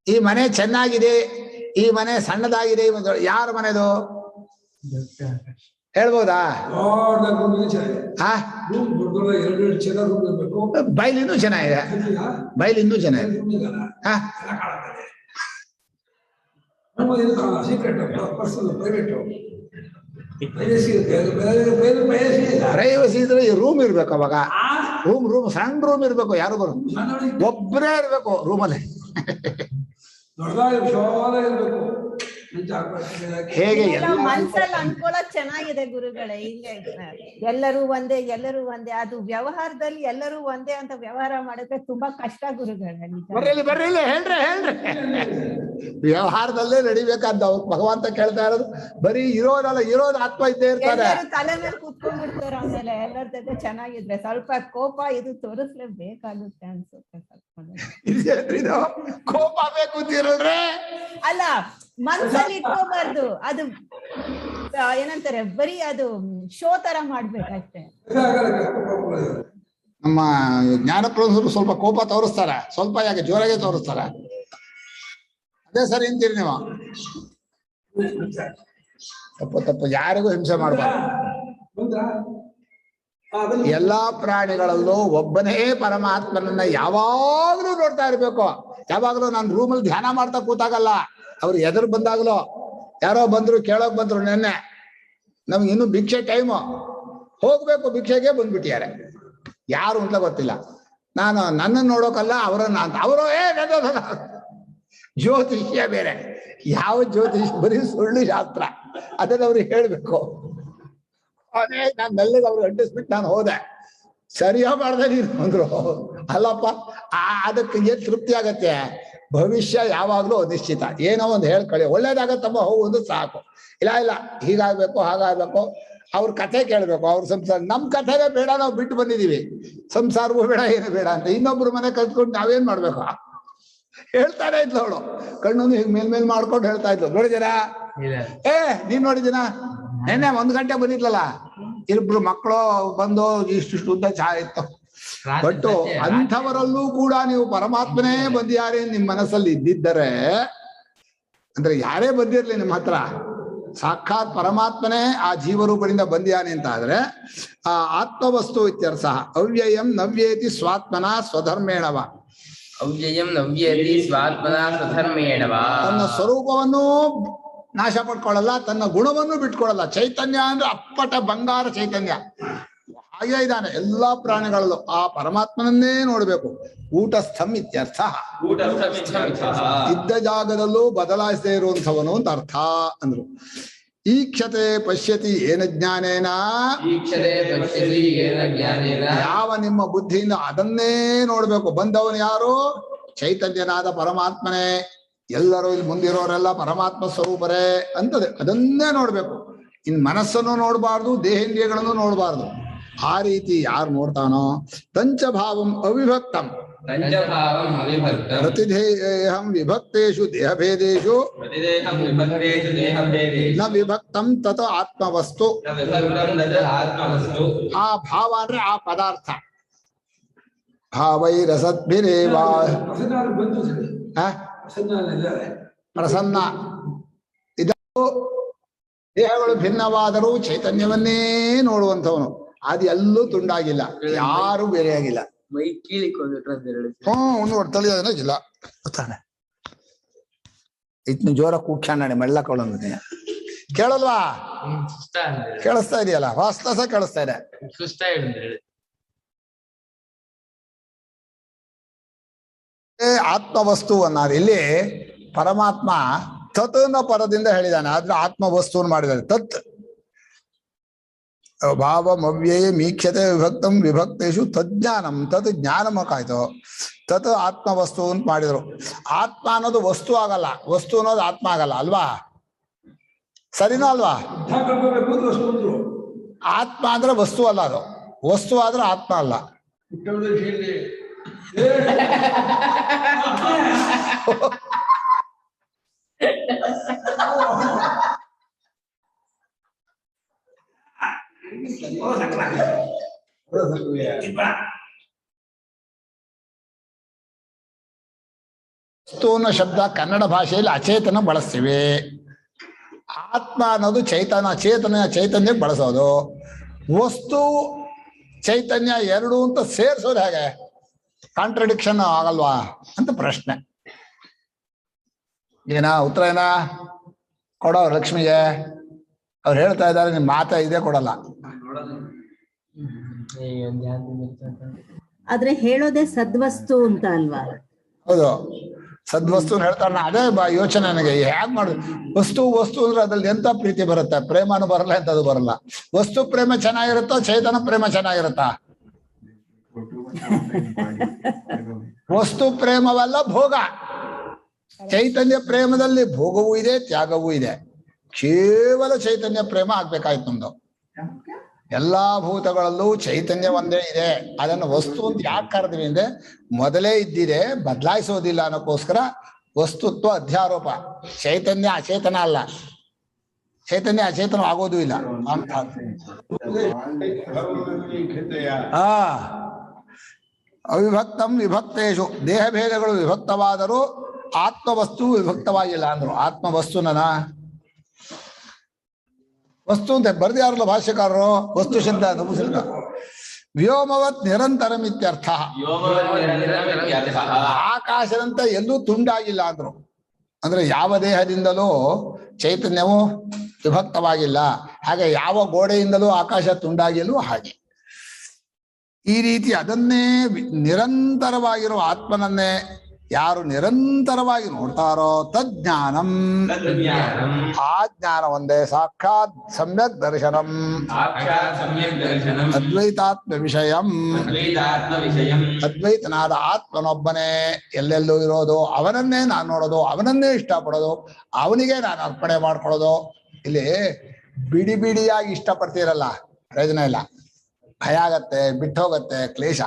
ಈ ಮನೆ ಚೆನ್ನಾಗಿದೆ, ಈ ಮನೆ ಸಣ್ಣದಾಗಿದೆ, ಯಾರ ಮನೆದು ಹೇಳ್ಬೋದಾ? ಬೈಲಿನ್ನೂ ಚೆನ್ನಾಗಿದೆ, ಬೈಲಿನ್ನೂ ಚೆನ್ನಾಗಿದೆ. ಪ್ರೈವಸಿ ಇದ್ರೆ ಈ ರೂಮ್ ಇರ್ಬೇಕು. ಅವಾಗ ರೂಮ್ ಸಣ್ಣ ರೂಮ್ ಇರ್ಬೇಕು. ಯಾರು ಬರು ಒಬ್ಬರೇ ಇರ್ಬೇಕು ರೂಮಲ್ಲಿ. ಹೇಗೆ ಮನ್ಸಲ್ಲಿ ಅನ್ಕೊಳ್ಳೋದ್ ಚೆನ್ನಾಗಿದೆ ಗುರುಗಳೇ. ಹಿಂಗೆ ಎಲ್ಲರೂ ಒಂದೇ, ಎಲ್ಲರೂ ಒಂದೇ. ಅದು ವ್ಯವಹಾರದಲ್ಲಿ ಎಲ್ಲರೂ ಒಂದೇ ಅಂತ ವ್ಯವಹಾರ ಮಾಡಿದ್ರೆ ತುಂಬಾ ಕಷ್ಟ ಗುರುಗಳೇ. ಬರ್ರಿ ಹೇಳ್ರಿ. ವ್ಯವಹಾರದಲ್ಲೇ ನಡಿಬೇಕಾದ ಭಗವಂತ ಕೇಳ್ತಾ ಇರೋದು. ಬರೀ ಇರೋದು ಆತ್ಮ ಇದ್ದೇ ಇರ್ತಾರೆ. ತಲೆ ಮೇಲೆ ಕೂತ್ಕೊಂಡ್ಬಿಡ್ತಾರೆ. ಆಮೇಲೆ ಎಲ್ಲರ ಜೊತೆ ಚೆನ್ನಾಗಿದ್ರೆ ಸ್ವಲ್ಪ ಕೋಪ ಇದು ತೋರಿಸ್ಲೇಬೇಕಾಗುತ್ತೆ ಅನ್ಸುತ್ತೆ. ಕೋಪ ಬೇಕು ಅಂತೀರಲ್ರಿ? ಅಲ್ಲ, ಮನ್ಸಲ್ಲಿ ಇಟ್ಕೋಬಾರ್ದು. ಅದು ಏನಂತಾರೆ ಬರೀ ಅದು ಶೋ ತರ ಮಾಡ್ಬೇಕಷ್ಟೇ. ನಮ್ಮ ಜ್ಞಾನಪ್ರಭು ಸ್ವಲ್ಪ ಕೋಪ ತೋರಿಸ್ತಾರೆ, ಸ್ವಲ್ಪ ಯಾಕೆ ಜೋರಾಗೆ ತೋರಿಸ್ತಾರೆ. ಅದೇ ಸರಿ ಅಂತೀರಿ ನೀವು. ತಪ್ಪು ಯಾರಿಗೂ ಹಿಂಸೆ ಮಾಡಬಾರ್ದು. ಎಲ್ಲಾ ಪ್ರಾಣಿಗಳಲ್ಲೂ ಒಬ್ಬನೇ ಪರಮಾತ್ಮನನ್ನ ಯಾವಾಗ್ಲೂ ನೋಡ್ತಾ ಇರ್ಬೇಕು. ಯಾವಾಗ್ಲೂ ನಾನು ರೂಮಲ್ಲಿ ಧ್ಯಾನ ಮಾಡ್ತಾ ಕೂತಾಗಲ್ಲ, ಅವ್ರು ಎದುರು ಬಂದಾಗ್ಲೂ. ಯಾರೋ ಬಂದ್ರು ಕೇಳೋಕ್ ಬಂದ್ರು ನೆನ್ನೆ, ನಮ್ಗೆ ಇನ್ನು ಭಿಕ್ಷೆ ಟೈಮು, ಹೋಗ್ಬೇಕು ಭಿಕ್ಷೆಗೆ ಬಂದ್ಬಿಟ್ಟಿದ್ದಾರೆ. ಯಾರು ಅಂತ ಗೊತ್ತಿಲ್ಲ. ನಾನು ನನ್ನನ್ನು ನೋಡೋಕಲ್ಲ ಅವರನ್ನ ಅಂತ. ಅವರು ಜ್ಯೋತಿಷ್ಯ ಬೇರೆ, ಯಾವ ಜ್ಯೋತಿಷ್ ಬರೀ ಸುಳ್ಳು ಶಾಸ್ತ್ರ, ಅದನ್ನ ಅವ್ರಿಗೆ ಹೇಳ್ಬೇಕು. ಅದೇ ನಾನು ಮೆಲ್ಲಗೆ ಅವ್ರಿಗೆ ಅಂಟಿಸ್ಬಿಟ್ಟು ನಾನು ಹೋದೆ. ಸರಿಯಾ ಮಾಡ್ದೆ ನೀನು ಅಂದ್ರು. ಅಲ್ಲಪ್ಪ, ಅದಕ್ಕೆ ಏನ್ ತೃಪ್ತಿ ಆಗತ್ತೆ? ಭವಿಷ್ಯ ಯಾವಾಗ್ಲೂ ಅನಿಶ್ಚಿತ. ಏನೋ ಒಂದು ಹೇಳ್ಕೊಳ್ಳಿ, ಒಳ್ಳೇದಾಗತ್ತಮ್ಮ ಹೋಗುವುದು ಸಾಕು. ಇಲ್ಲ ಹೀಗಾಗ್ಬೇಕು ಹಾಗಾಗ್ಬೇಕು, ಅವ್ರ ಕಥೆ ಕೇಳ್ಬೇಕು, ಅವ್ರ ಸಂಸಾರ. ನಮ್ ಕಥೆನೇ ಬೇಡ, ನಾವು ಬಿಟ್ಟು ಬಂದಿದೀವಿ. ಸಂಸಾರವೂ ಬೇಡ, ಏನು ಬೇಡ ಅಂತ ಇನ್ನೊಬ್ರು ಮನೆ ಕಲ್ತ್ಕೊಂಡು ನಾವೇನ್ ಮಾಡ್ಬೇಕು? ಹೇಳ್ತಾನೆ ಇದ್ಲು ಅವಳು, ಕಣ್ಣನ್ನು ಹೀಗೆ ಮೇಲ್ಮೇಲ್ ಮಾಡ್ಕೊಂಡು ಹೇಳ್ತಾ ಇದ್ಲು. ನೋಡಿದೀರಾ? ನೀನ್ ನೋಡಿದೀನ? ನೆನ್ನೆ 1 ಗಂಟೆ ಬಂದಿದ್ಲಲ್ಲ, ಇಬ್ರು ಮಕ್ಕಳು ಬಂದು ಇಷ್ಟು ಉದ್ದ ಚಹಾ ಇತ್ತು. ಬಟ್ ಅಂಥವರಲ್ಲೂ ಕೂಡ ನೀವು ಪರಮಾತ್ಮನೇ ಬಂದಿಯಾರೆ ನಿಮ್ ಮನಸ್ಸಲ್ಲಿ ಇದ್ದಿದ್ದರೆ, ಅಂದ್ರೆ ಯಾರೇ ಬಂದಿರ್ಲಿ ನಿಮ್ಮ ಹತ್ರ, ಸಾಕ್ಷಾತ್ ಪರಮಾತ್ಮನೇ ಆ ಜೀವರೂಪದಿಂದ ಬಂದಿಯಾನೆ ಅಂತ ಆದ್ರೆ ಆ ಆತ್ಮವಸ್ತು ಇತ್ಯರ್ಥ. ಅವ್ಯಯಂ ನವ್ಯೇತಿ ಸ್ವಾತ್ಮನ ಸ್ವಧರ್ಮೇಣವ. ಅವ್ಯಯಂ ನವ್ಯೇತಿ ಸ್ವಾತ್ಮನ ಸ್ವಧರ್ಮೇಣವ. ತನ್ನ ಸ್ವರೂಪವನ್ನು ನಾಶ ಪಡ್ಕೊಳ್ಳಲ್ಲ, ತನ್ನ ಗುಣವನ್ನು ಬಿಟ್ಕೊಳ್ಳಲ್ಲ. ಚೈತನ್ಯ ಅಂದ್ರೆ ಅಪ್ಪಟ ಬಂಗಾರ ಚೈತನ್ಯ. ಹಾಗೆ ಇದ್ದಾನೆ ಎಲ್ಲಾ ಪ್ರಾಣಿಗಳಲ್ಲೂ. ಆ ಪರಮಾತ್ಮನನ್ನೇ ನೋಡ್ಬೇಕು. ಊಟಸ್ಥಂ ಇತ್ಯರ್ಥ. ಇದ್ದ ಜಾಗದಲ್ಲೂ ಬದಲಾಯಿಸದೇ ಇರುವಂಥವನು ಅಂತ ಅರ್ಥ ಅಂದ್ರು. ಈಕ್ಷತೆ ಪಶ್ಯತಿ ಏನ ಜ್ಞಾನೇನ. ಯಾವ ನಿಮ್ಮ ಬುದ್ಧಿಯಿಂದ ಅದನ್ನೇ ನೋಡ್ಬೇಕು. ಬಂದವನು ಯಾರು? ಚೈತನ್ಯನಾದ ಪರಮಾತ್ಮನೇ. ಎಲ್ಲರೂ ಇಲ್ಲಿ ಮುಂದಿರೋರೆಲ್ಲ ಪರಮಾತ್ಮ ಸ್ವರೂಪರೇ ಅಂತದೆ. ಅದನ್ನೇ ನೋಡ್ಬೇಕು. ಇನ್ ಮನಸ್ಸನ್ನು ನೋಡಬಾರ್ದು, ದೇಹೇಂದ್ರಿಯಗಳನ್ನು ನೋಡಬಾರ್ದು. ಆ ರೀತಿ ಯಾರು ನೋಡ್ತಾನೋ ತಂಚಭಾವಂ ಅವಿಭಕ್ತಂ. ಪ್ರತಿದೇಹಂ ವಿಭಕ್ತೇಷು ದೇಹಭೇದೇಷು ನ ವಿಭಕ್ತಂ ತತ ಆತ್ಮವಸ್ತು. ಆ ಭಾವ ಅಂದ್ರೆ ಆ ಪದಾರ್ಥ. ಭಾವೈರಸದ್ಭಿರೇವಾ ಪ್ರಸನ್ನ. ಇದು ದೇಹಗಳು ಭಿನ್ನವಾದರೂ ಚೈತನ್ಯವನ್ನೇ ನೋಡುವಂಥವನು. ಅದು ಎಲ್ಲೂ ತುಂಡಾಗಿಲ್ಲ, ಯಾರು ಬೇರೆಯಾಗಿಲ್ಲ. ತಳಿಯೋದಿಲ್ಲ ಗೊತ್ತಾನೆ. ಇನ್ನು ಜೋರ ಕೂಕ್ಷಾಣೆ ಮೆಳ್ಳಕೊಳ್ಳೋದು ಕೇಳಲ್ವಾ? ಕೇಳಿಸ್ತಾ ಇದೆಯಲ್ಲ, ವಾಸ್ತಸ ಕೇಳಿಸ್ತಾ ಇದೆ. ಆತ್ಮವಸ್ತು ಅನ್ನೋದು ಇಲ್ಲಿ ಪರಮಾತ್ಮ ತತ್ನ ಪರದಿಂದ ಹೇಳಿದಾನೆ, ಆದ್ರೆ ಆತ್ಮವಸ್ತುವನ್ನು ಮಾಡಿದಾನೆ. ತತ್ ಭಾವಮವ್ಯಯ ಮೀಕ್ಷತೆ ವಿಭಕ್ತಂ ವಿಭಕ್ತೇಶು ತಜ್ಞಾನಂ. ತತ್ ಜ್ಞಾನಮಕ್ಕಾಯ್ತು. ತತ್ ಆತ್ಮವಸ್ತು ಅಂತ ಮಾಡಿದ್ರು. ಆತ್ಮ ಅನ್ನೋದು ವಸ್ತು ಆಗಲ್ಲ, ವಸ್ತು ಅನ್ನೋದು ಆತ್ಮ ಆಗಲ್ಲ ಅಲ್ವಾ? ಸರಿನೋ ಅಲ್ವಾ? ಆತ್ಮ ಅಂದ್ರೆ ವಸ್ತು ಅಲ್ಲ, ಅದು ವಸ್ತು ಆದ್ರೆ ಆತ್ಮ ಅಲ್ಲ. ವಸ್ತು ಅನ್ನೋ ಶಬ್ದ ಕನ್ನಡ ಭಾಷೆಯಲ್ಲಿ ಅಚೇತನ ಬಳಸ್ತೀವಿ. ಆತ್ಮ ಅನ್ನೋದು ಚೈತನ್ಯ ಬಳಸೋದು. ವಸ್ತು ಚೈತನ್ಯ ಎರಡು ಅಂತ ಸೇರ್ಸೋದು ಹೇಗೆ? ಕಾಂಟ್ರಡಿಕ್ಷನ್ ಆಗಲ್ವಾ ಅಂತ ಪ್ರಶ್ನೆ. ಉತ್ತರ ಏನ ಕೊಡೋ ಲಕ್ಷ್ಮಿಗೆ? ಅವ್ರು ಹೇಳ್ತಾ ಇದ್ದಾರೆ, ನಿಮ್ ಮಾತಾ ಇದೇ ಕೊಡಲ್ಲ. ಆದ್ರೆ ಹೇಳೋದೇ ಸದ್ವಸ್ತು ಅಂತ ಅಲ್ವಾ? ಹೌದು, ಸದ್ವಸ್ತು ಹೇಳ್ತಾರ. ಅದೇ ಯೋಚನೆ ನನಗೆ, ಹೇಗ್ ಮಾಡುದು? ವಸ್ತು ಅಂದ್ರೆ ಅದ್ರಲ್ಲಿ ಎಂತ ಪ್ರೀತಿ ಬರುತ್ತೆ? ಪ್ರೇಮನು ಬರಲ್ಲ, ಎಂತದು ಬರಲ್ಲ. ವಸ್ತು ಪ್ರೇಮ ಚೆನ್ನಾಗಿರುತ್ತೋ, ಚೈತನ್ಯ ಪ್ರೇಮ ಚೆನ್ನಾಗಿರುತ್ತಾ? ವಸ್ತು ಪ್ರೇಮವಲ್ಲ, ಭೋಗ. ಚೈತನ್ಯ ಪ್ರೇಮದಲ್ಲಿ ಭೋಗವೂ ಇದೆ, ತ್ಯಾಗವೂ ಇದೆ. ಕೇವಲ ಚೈತನ್ಯ ಪ್ರೇಮ ಆಗ್ಬೇಕಾಯ್ತು ನಮ್ದು. ಎಲ್ಲಾ ಭೂತಗಳಲ್ಲೂ ಚೈತನ್ಯ ಒಂದೇ ಇದೆ. ಅದನ್ನು ವಸ್ತು ಅಂತ ಯಾಕೆ ಕರೆದ್ವಿ ಅಂದ್ರೆ, ಮೊದಲೇ ಇದ್ದಿದೆ, ಬದಲಾಯಿಸೋದಿಲ್ಲ ಅನ್ನೋಕ್ಕೋಸ್ಕರ ವಸ್ತುತ್ವ ಅಧ್ಯಾರೋಪ. ಚೈತನ್ಯ ಅಚೇತನ ಅಲ್ಲ. ಚೈತನ್ಯ ಅಚೇತನ ಆಗೋದು ಇಲ್ಲ ಅಂತ. ಆ ಅವಿಭಕ್ತಂ ವಿಭಕ್ತೇಶು, ದೇಹ ಭೇದಗಳು ವಿಭಕ್ತವಾದರೂ ಆತ್ಮವಸ್ತು ವಿಭಕ್ತವಾಗಿಲ್ಲ ಅಂದ್ರು. ಆತ್ಮವಸ್ತುನ ವಸ್ತು ಅಂತ ಬರ್ದ್ಯಾರಲ್ಲ ಭಾಷ್ಯಕಾರರು, ವಸ್ತು ಶಬ್ದ ನಮಸ್ಕಾರ. ವ್ಯೋಮವತ್ ನಿರಂತರಂ ಇತ್ಯರ್ಥ. ಆಕಾಶದಂತ ಎಲ್ಲೂ ತುಂಡಾಗಿಲ್ಲ ಅಂದ್ರು. ಅಂದ್ರೆ ಯಾವ ದೇಹದಿಂದಲೂ ಚೈತನ್ಯವು ವಿಭಕ್ತವಾಗಿಲ್ಲ, ಹಾಗೆ ಯಾವ ಗೋಡೆಯಿಂದಲೂ ಆಕಾಶ ತುಂಡಾಗಿಲ್ಲೂ ಹಾಗೆ. ಈ ರೀತಿ ಅದನ್ನೇ ನಿರಂತರವಾಗಿರುವ ಆತ್ಮನನ್ನೇ ಯಾರು ನಿರಂತರವಾಗಿ ನೋಡ್ತಾರೋ ತಜ್ಞಾನಂ, ಆ ಜ್ಞಾನ ಒಂದೇ ಸಾಕ್ಷಾತ್ ಸಮ್ಯಕ್ ದರ್ಶನಂ ಅದ್ವೈತಾತ್ಮ ವಿಷಯಂ. ಅದ್ವೈತನಾದ ಆತ್ಮನೊಬ್ಬನೇ ಎಲ್ಲೆಲ್ಲೂ ಇರೋದು, ಅವನನ್ನೇ ನಾನು ನೋಡೋದು, ಅವನನ್ನೇ ಇಷ್ಟಪಡೋದು, ಅವನಿಗೆ ನಾನು ಅರ್ಪಣೆ ಮಾಡ್ಕೊಳ್ಳೋದು. ಇಲ್ಲಿ ಬಿಡಿ ಬಿಡಿಯಾಗಿ ಇಷ್ಟಪಡ್ತೀರಲ್ಲ ಪ್ರಯೋಜನ ಇಲ್ಲ, ಭಯ ಆಗತ್ತೆ, ಬಿಟ್ಟು ಹೋಗತ್ತೆ, ಕ್ಲೇಶ.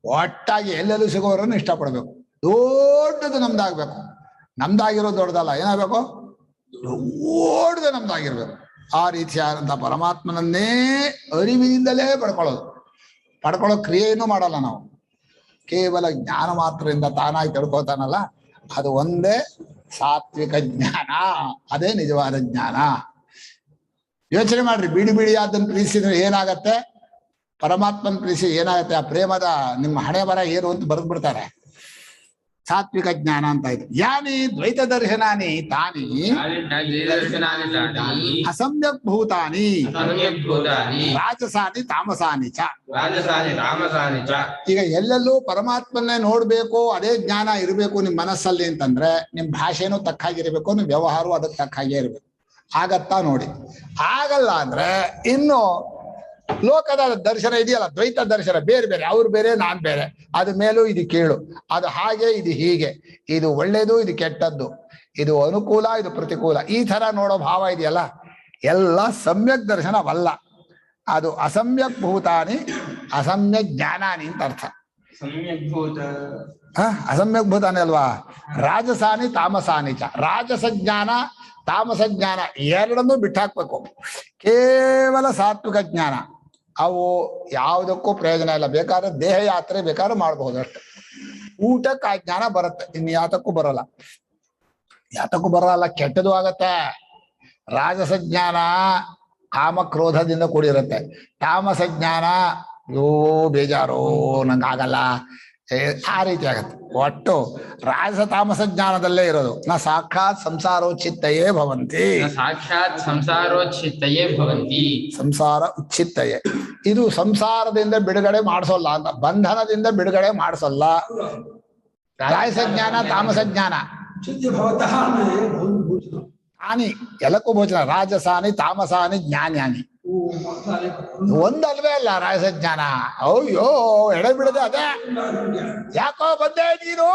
ಒಟ್ಟಾಗಿ ಎಲ್ಲೆಲ್ಲೂ ಸಿಗೋರನ್ನು ಇಷ್ಟಪಡ್ಬೇಕು. ದೊಡ್ಡದು ನಮ್ದಾಗ್ಬೇಕು. ನಮ್ದಾಗಿರೋದು ದೊಡ್ಡದಲ್ಲ, ಏನಾಗಬೇಕು? ದೊಡ್ಡದು ನಮ್ದಾಗಿರ್ಬೇಕು. ಆ ರೀತಿಯಾದಂಥ ಪರಮಾತ್ಮನನ್ನೇ ಅರಿವಿನಿಂದಲೇ ಪಡ್ಕೊಳ್ಳೋ ಕ್ರಿಯೆಯನ್ನು ಮಾಡಲ್ಲ ನಾವು. ಕೇವಲ ಜ್ಞಾನ ಮಾತ್ರದಿಂದ ತಾನಾಗಿ ತಿಳ್ಕೊತಾನಲ್ಲ, ಅದು ಒಂದೇ ಸಾತ್ವಿಕ ಜ್ಞಾನ. ಅದೇ ನಿಜವಾದ ಜ್ಞಾನ. ಯೋಚನೆ ಮಾಡ್ರಿ, ಬಿಡಿ ಬಿಡಿ ಅದನ್ನು ಪ್ರೀತಿಸಿದ್ರೆ ಏನಾಗತ್ತೆ? ಪರಮಾತ್ಮನ ಪ್ರೀತಿ ಏನಾಗತ್ತೆ? ಆ ಪ್ರೇಮದ ನಿಮ್ಮ ಹಣೆ ಬರ ಏನು ಅಂತ ಬರೆದು ಬಿಡ್ತಾರೆ. ಸಾತ್ವಿಕ ಜ್ಞಾನ ಅಂತ ಇದು. ಯಾನಿ ದ್ವೈತ ದರ್ಶನಾನಿ ತಾನಿ ಅಸಮ್ಯಕ್ ಭೂತಾನಿ ರಾಜಸಾನಿ ತಾಮಸಾನಿ ಚ. ಈಗ ಎಲ್ಲೆಲ್ಲೂ ಪರಮಾತ್ಮನ್ನೇ ನೋಡ್ಬೇಕು, ಅದೇ ಜ್ಞಾನ ಇರಬೇಕು ನಿಮ್ ಮನಸ್ಸಲ್ಲಿ ಅಂತಂದ್ರೆ ನಿಮ್ ಭಾಷೆನೂ ತಕ್ಕಾಗಿರ್ಬೇಕು, ನಿಮ್ ವ್ಯವಹಾರವೂ ಅದಕ್ಕೆ ತಕ್ಕಾಗೇ ಇರ್ಬೇಕು. ಆಗತ್ತಾ ನೋಡಿ. ಆಗಲ್ಲ ಅಂದ್ರೆ ಇನ್ನು ಲೋಕದ ದರ್ಶನ ಇದೆಯಲ್ಲ, ದ್ವೈತ ದರ್ಶನ, ಬೇರೆ ಬೇರೆ, ಅವ್ರು ಬೇರೆ ನಾನ್ ಬೇರೆ, ಅದು ಮೇಲೂ ಇದು ಕೀಳು, ಅದು ಹಾಗೆ ಇದು ಹೀಗೆ, ಇದು ಒಳ್ಳೇದು ಇದು ಕೆಟ್ಟದ್ದು, ಇದು ಅನುಕೂಲ ಇದು ಪ್ರತಿಕೂಲ, ಈ ತರ ನೋಡೋ ಭಾವ ಇದೆಯಲ್ಲ, ಎಲ್ಲ ಸಮ್ಯಕ್ ದರ್ಶನವಲ್ಲ. ಅದು ಅಸಮ್ಯಕ್ ಭೂತಾನಿ ಅಸಮ್ಯಕ್ ಜ್ಞಾನಾನಿ ಅಂತ ಅರ್ಥ. ಅಸಮ್ಯಕ್ ಭೂತಾನಿ ಅಲ್ವಾ? ರಾಜಸಾನಿ ತಾಮಸಾನಿ ಚ. ರಾಜಸ ಜ್ಞಾನ ತಾಮಸ ಜ್ಞಾನ ಎರಡನ್ನೂ ಬಿಟ್ಟಾಕ್ಬೇಕು. ಕೇವಲ ಸಾತ್ವಿಕ ಜ್ಞಾನ ಅವು ಯಾವುದಕ್ಕೂ ಪ್ರಯೋಜನ ಇಲ್ಲ. ಬೇಕಾದ್ರೆ ದೇಹ ಯಾತ್ರೆ ಬೇಕಾದ್ರೆ ಮಾಡಬಹುದು ಅಷ್ಟೆ. ಊಟಕ್ಕೆ ಆ ಜ್ಞಾನ ಬರುತ್ತೆ, ಇನ್ನು ಯಾತಕ್ಕೂ ಬರಲ್ಲ. ಕೆಟ್ಟದು ಆಗತ್ತೆ. ರಾಜಸ ಜ್ಞಾನ ಕಾಮ ಕ್ರೋಧದಿಂದ ಕೂಡಿರುತ್ತೆ. ತಾಮಸ ಜ್ಞಾನ ಬೇಜಾರು, ನಂಗಾಗಲ್ಲ, ಆ ರೀತಿ ಆಗತ್ತೆ. ಒಟ್ಟು ರಾಜಸ ತಾಮಸ ಜ್ಞಾನದಲ್ಲೇ ಇರೋದು. ನ ಸಾಕ್ಷಾತ್ ಸಂಸಾರೋಚ್ಚಿತ್ತಯೇ ಭವಂತಿ. ಸಂಸಾರ ಉಚ್ಚಿತ್ತಯೇ, ಇದು ಸಂಸಾರದಿಂದ ಬಿಡುಗಡೆ ಮಾಡಿಸೋಲ್ಲ ಅಂತ, ಬಂಧನದಿಂದ ಬಿಡುಗಡೆ ಮಾಡಿಸೋಲ್ಲ. ರಾಜಸ ಜ್ಞಾನ ತಾಮಸ ಜ್ಞಾನ ಆನಿ ಎಲ್ಲಕ್ಕೂ ಭೋಜನ. ರಾಜಸಾನಿ ತಾಮಸಾನಿ ಜ್ಞಾನ್ಯಾನಿ ಒಂದಲ್ವೇ ಅಲ್ಲ ರಾಜಸ ಜ್ಞಾನ. ಅಯ್ಯೋ ಎಡೆ ಬಿಡದೆ ಅದೇ ಯಾಕೋ ಬಂದೆ ನೀನು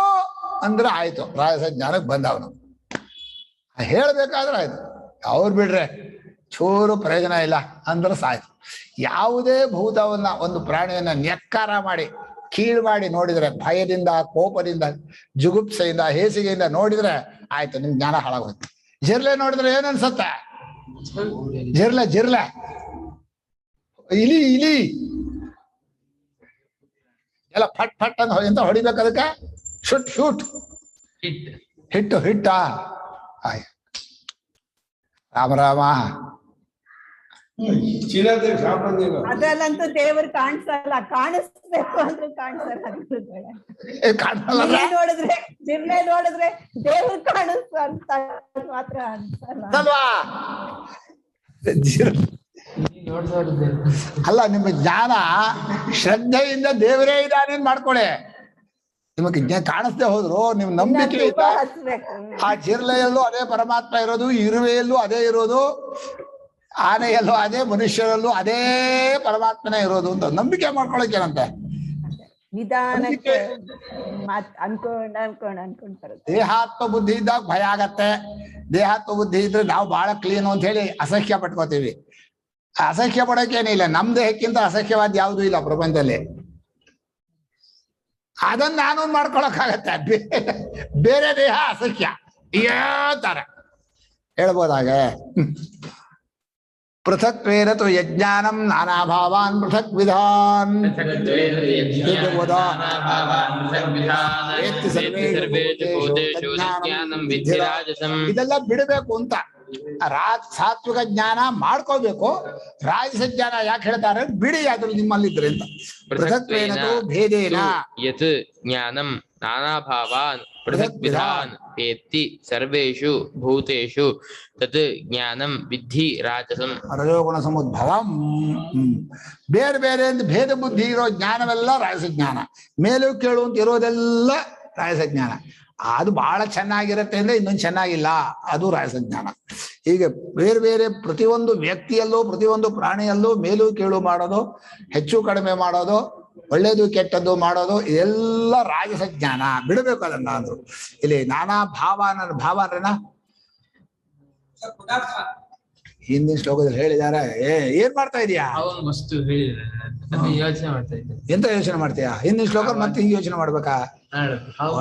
ಅಂದ್ರೆ ಆಯ್ತು, ರಾಜಸ ಜ್ಞಾನಕ್ಕೆ ಬಂದವನು. ಹೇಳ್ಬೇಕಾದ್ರೆ ಆಯ್ತು. ಅವ್ರು ಬಿಡ್ರೆ ಚೂರು ಪ್ರಯೋಜನ ಇಲ್ಲ ಅಂದ್ರೆ ಸಾಯ್ತು. ಯಾವುದೇ ಭೂತವನ್ನ, ಒಂದು ಪ್ರಾಣಿಯನ್ನ ನೆಕ್ಕಾರ ಮಾಡಿ ಕೀಳು ಮಾಡಿ ನೋಡಿದ್ರೆ, ಭಯದಿಂದ, ಕೋಪದಿಂದ, ಜುಗುಪ್ಸೆಯಿಂದ, ಹೇಸಿಗೆಯಿಂದ ನೋಡಿದ್ರೆ ಆಯ್ತು, ನಿಮ್ ಜ್ಞಾನ ಹಾಳಾಗೋಯ್ತು. ಜಿರ್ಲೆ ನೋಡಿದ್ರೆ ಏನ್ ಅನ್ಸತ್ತೆ? ಜಿರ್ಲೆ ಇಲಿ ಎಲ್ಲ ಫಟ್ ಫಟ್ ಅಂತ ಹೊಡಿಬೇಕು. ಅದಕ್ಕೆ ಶೂಟ್ ಹಿಟ್ಟ ಆಯ್ ರಾಮ ಅದ್ರಲ್ಲಂತೂ ದೇವರು ಕಾಣಿಸಲ್ಲ, ಕಾಣಿಸ್ಬೇಕು ಅಂದ್ರೆ ಕಾಣಿಸಲ್ಲ. ನೋಡಿದ್ರೆ ಜಿರ್ಲೆ ನೋಡಿದ್ರೆ ದೇವ್ರು ಕಾಣಿಸ್ತು ಅಂತ ಮಾತ್ರ ಅನ್ಸಲ್ಲ. ಅಲ್ಲ, ನಿಮ್ಮ ಜ್ಞಾನ ಶ್ರದ್ಧೆಯಿಂದ ದೇವರೇ ಇದ್ದಾನೇನ್ ಮಾಡ್ಕೊಳ್ಳಿ. ನಿಮಗೆ ಕಾಣಿಸ್ದೆ ಹೋದ್ರು ನಿಮ್ ನಂಬಿಕೆ ಇದ್ದ ಆ ಜಿರ್ಲೆಯಲ್ಲೂ ಅದೇ ಪರಮಾತ್ಮ ಇರೋದು, ಇರುವೆಯಲ್ಲೂ ಅದೇ ಇರೋದು, ಆನೆಯಲ್ಲೂ ಅದೇ, ಮನುಷ್ಯರಲ್ಲೂ ಅದೇ ಪರಮಾತ್ಮನೇ ಇರೋದು ಅಂತ ನಂಬಿಕೆ ಮಾಡ್ಕೊಳಕೇನಂತೆ. ನಿಧಾನಕ್ಕೆ ಅನ್ಕೊಂಡ್ ಬರುತ್ತೆ. ದೇಹಾತ್ಮ ಬುದ್ಧಿ ಇದ್ದಾಗ ಭಯ ಆಗತ್ತೆ. ದೇಹಾತ್ಮ ಬುದ್ಧಿ ಇದ್ರೆ ನಾವು ಬಹಳ ಕ್ಲೀನು ಅಂತ ಹೇಳಿ ಅಸಹ್ಯ ಪಟ್ಕೋತೀವಿ. ಅಸಹ್ಯ ಪಡೋಕೇನಿಲ್ಲ, ನಮ್ ದೇಹಕ್ಕಿಂತ ಅಸಹ್ಯವಾದ ಯಾವುದೂ ಇಲ್ಲ ಪ್ರಪಂಚದಲ್ಲಿ. ಅದನ್ನ ನಾನು ಮಾಡ್ಕೊಳಕ್ಕಾಗತ್ತೆ. ಬೇರೆ ದೇಹ ಅಸಹ್ಯ ಹೇಳ್ತಾರೆ, ಹೇಳ್ಬೋದಾಗೆ. ಪೃಥಕ್ವೇನ ತು ಯಜ್ಞಾನಂ ನಾನಾ ಭಾವಾನ್ ಪೃಥಕ್ ವಿಧಾನ್ ಇದೆಲ್ಲ ಬಿಡಬೇಕು ಅಂತ ಸಾತ್ವಿಕ ಜ್ಞಾನ ಮಾಡ್ಕೋಬೇಕು. ರಾಜಸ ಜ್ಞಾನ ಯಾಕೆ ಹೇಳ್ತಾರೆ? ಬಿಡಿ ಅದ್ರ ನಿಮ್ಮಲ್ಲಿದ್ರೆ ಅಂತ. ಪೃಥಕ್ವೇನ ತು ಭೇದೇನ ಯತ್ ಜ್ಞಾನಂ ನಾನಾ ಭಾವಾನ್ ಪೃಥಕ್ ವಿಧಾನ್ ವೇತ್ತಿ ಸರ್ವೇಷು ಭೂತೇಷು ತತ್ ಜ್ಞಾನಂ ವಿದ್ಧಿ ರಾಜಸಂ. ರಜೋಗುಣ ಸಮುದ್ಭವ. ಬೇರೆ ಬೇರೆ ಅಂತ ಭೇದ ಬುದ್ಧಿ ಇರೋ ಜ್ಞಾನವೆಲ್ಲ ರಾಜಸ ಜ್ಞಾನ. ಮೇಲೂ ಕೇಳು ಅಂತ ಇರೋದೆಲ್ಲ ರಾಜಸ ಜ್ಞಾನ. ಅದು ಬಹಳ ಚೆನ್ನಾಗಿರುತ್ತೆ ಅಂದ್ರೆ ಇನ್ನೊಂದು ಚೆನ್ನಾಗಿಲ್ಲ, ಅದು ರಾಜಸ ಜ್ಞಾನ. ಹೀಗೆ ಬೇರೆ ಬೇರೆ ಪ್ರತಿಯೊಂದು ವ್ಯಕ್ತಿಯಲ್ಲೂ ಪ್ರತಿಯೊಂದು ಪ್ರಾಣಿಯಲ್ಲೂ ಮೇಲೂ ಕೀಳು ಮಾಡೋದು, ಹೆಚ್ಚು ಕಡಿಮೆ ಮಾಡೋದು, ಒಳ್ಳೇದು ಕೆಟ್ಟದ್ದು ಮಾಡೋದು, ಇದೆಲ್ಲ ರಾಜಸ ಜ್ಞಾನ. ಬಿಡಬೇಕು ಅದನ್ನ ಅಂದ್ರು. ಇಲ್ಲಿ ನಾನಾ ಭಾವ ಅಂದ್ರೇನ ಹಿಂದಿನ ಶ್ಲೋಕದಲ್ಲಿ ಹೇಳಿದಾರೆ. ಏನ್ ಮಾಡ್ತಾ ಇದೀಯಾ? ವಸ್ತು ಯೋಚನೆ ಮಾಡ್ತಾ ಇದ್ದೆ. ಎಂತ ಯೋಚನೆ ಮಾಡ್ತೀಯಾ? ಹಿಂದಿನ ಶ್ಲೋಕ ಮತ್ತೆ ಹಿಂಗೆ ಯೋಚನೆ ಮಾಡ್ಬೇಕಾ?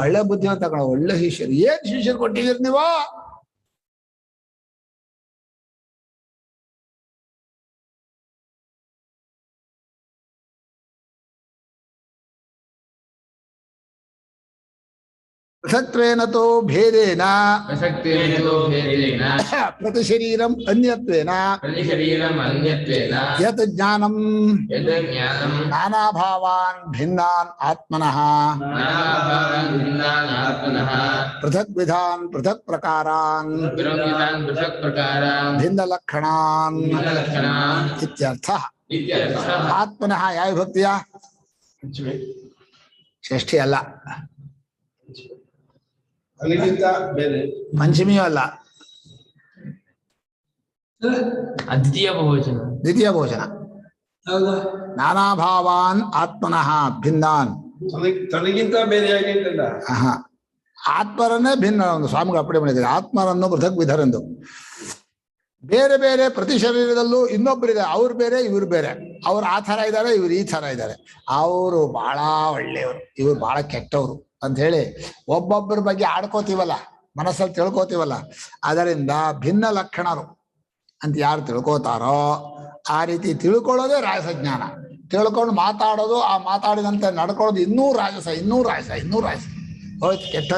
ಒಳ್ಳೆ ಬುದ್ಧಿವಂತ ಕಣ, ಒಳ್ಳೆ ಶಿಷ್ಯರು. ಏನ್ ಶಿಷ್ಯರು ಕೊಟ್ಟಿದ್ದೀರಿ ನೀವು? ಪೃಥಕ್ತ್ವೇನ ತೋ ಭೇದೇನ ಪ್ರತಿ ಶರೀರಂ ಅನ್ಯತ್ವೇನ ಯತ್ ಜ್ಞಾನಂ ನಾನಾ ಭಾವಾನ್ ಭಿನ್ನಾನ್ ಆತ್ಮನಃ ಪೃಥಕ್ ವಿಧಾನ್ ಪೃಥಕ್ ಪ್ರಕಾರಾನ್ ಭಿನ್ನ ಲಕ್ಷಣಾನ್ ಇತ್ಯರ್ಥಃ. ಆತ್ಮನಃ ಯಾವ ವಿಭಕ್ತಿಯ? ಷಷ್ಠಿ ಅಲ್ಲ, ಪಂಚಮಿಯೂ ಅಲ್ಲ, ದ್ವಿತೀಯ ಬಹುವಚನ. ದ್ವಿತೀಯ ಬಹುವಚನ. ನಾನಾ ಭಾವಾನ್ ಆತ್ಮನಃ ಭಿನ್ನಾನ್. ತನಗಿಂತ ಬೇರೆಯಾಗಿ ಆತ್ಮರನ್ನೇ ಭಿನ್ನ. ಒಂದು ಸ್ವಾಮಿಗಳು ಅಪ್ಪಣೆ ಮಾಡಿದ್ದಾರೆ, ಆತ್ಮರನ್ನು ಪೃಥಕ್ ವಿಧರೆಂದು. ಬೇರೆ ಬೇರೆ ಪ್ರತಿ ಶರೀರದಲ್ಲೂ ಇನ್ನೊಬ್ಬರಿದೆ, ಅವ್ರು ಬೇರೆ ಇವ್ರು ಬೇರೆ. ಅವ್ರು ಆ ಥರ ಇದ್ದಾರೆ, ಇವ್ರು ಈ ಥರ ಇದ್ದಾರೆ. ಅವರು ಬಹಳ ಒಳ್ಳೆಯವರು, ಇವ್ರು ಬಹಳ ಕೆಟ್ಟವರು ಅಂತ ಹೇಳಿ ಒಬ್ಬೊಬ್ಬರ ಬಗ್ಗೆ ಆಡ್ಕೋತೀವಲ್ಲ, ಮನಸ್ಸಲ್ಲಿ ತಿಳ್ಕೋತೀವಲ್ಲ. ಅದರಿಂದ ಭಿನ್ನ ಲಕ್ಷಣರು ಅಂತ ಯಾರು ತಿಳ್ಕೋತಾರೋ ಆ ರೀತಿ ತಿಳ್ಕೊಳ್ಳೋದೇ ರಾಜಸ ಜ್ಞಾನ. ತಿಳ್ಕೊಂಡು ಮಾತಾಡೋದು, ಆ ಮಾತಾಡಿದಂತೆ ನಡ್ಕೊಳ್ಳೋದು ಇನ್ನೂ ರಾಜಸ, ಇನ್ನೂ ರಾಜಸ, ಇನ್ನೂ ರಾಜಸ. ಹೋಯ್ತು, ಕೆಟ್ಟ.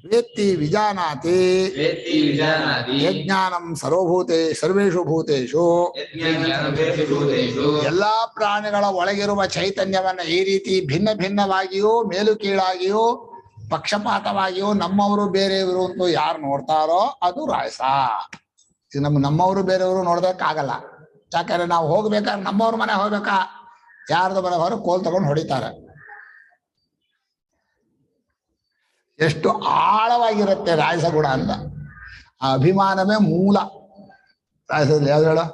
ವೇತ್ತಿ ವಿಜಾನಾತಿ ಯಜ್ಞಾನಂ ಸರ್ವೇಷು ಭೂತೇಷು. ಎಲ್ಲಾ ಪ್ರಾಣಿಗಳ ಒಳಗಿರುವ ಚೈತನ್ಯವನ್ನ ಈ ರೀತಿ ಭಿನ್ನ ಭಿನ್ನವಾಗಿಯೂ ಮೇಲು ಕೀಳಾಗಿಯೂ ಪಕ್ಷಪಾತವಾಗಿಯೂ ನಮ್ಮವರು ಬೇರೆಯವರು ಅಂತ ಯಾರು ನೋಡ್ತಾರೋ ಅದು ರಾಯಸ. ಇದು ನಮ್ಮವರು ಬೇರೆಯವರು ನೋಡ್ಬೇಕಾಗಲ್ಲ. ಯಾಕಂದ್ರೆ ನಾವು ಹೋಗ್ಬೇಕಾದ್ರೆ ನಮ್ಮವ್ರ ಮನೆ ಹೋಗ್ಬೇಕಾ, ಯಾರ್ದು ಮನೆ ಹೊರ ಕೋಲ್ ತಗೊಂಡು ಹೊಡಿತಾರೆ. ಎಷ್ಟು ಆಳವಾಗಿರುತ್ತೆ ರಾಜಸ ಗುಣ ಅಂತ. ಆ ಅಭಿಮಾನವೇ ಮೂಲ ರಾಜಸದಲ್ಲಿ. ಯಾವ್ದು ಹೇಳೋ?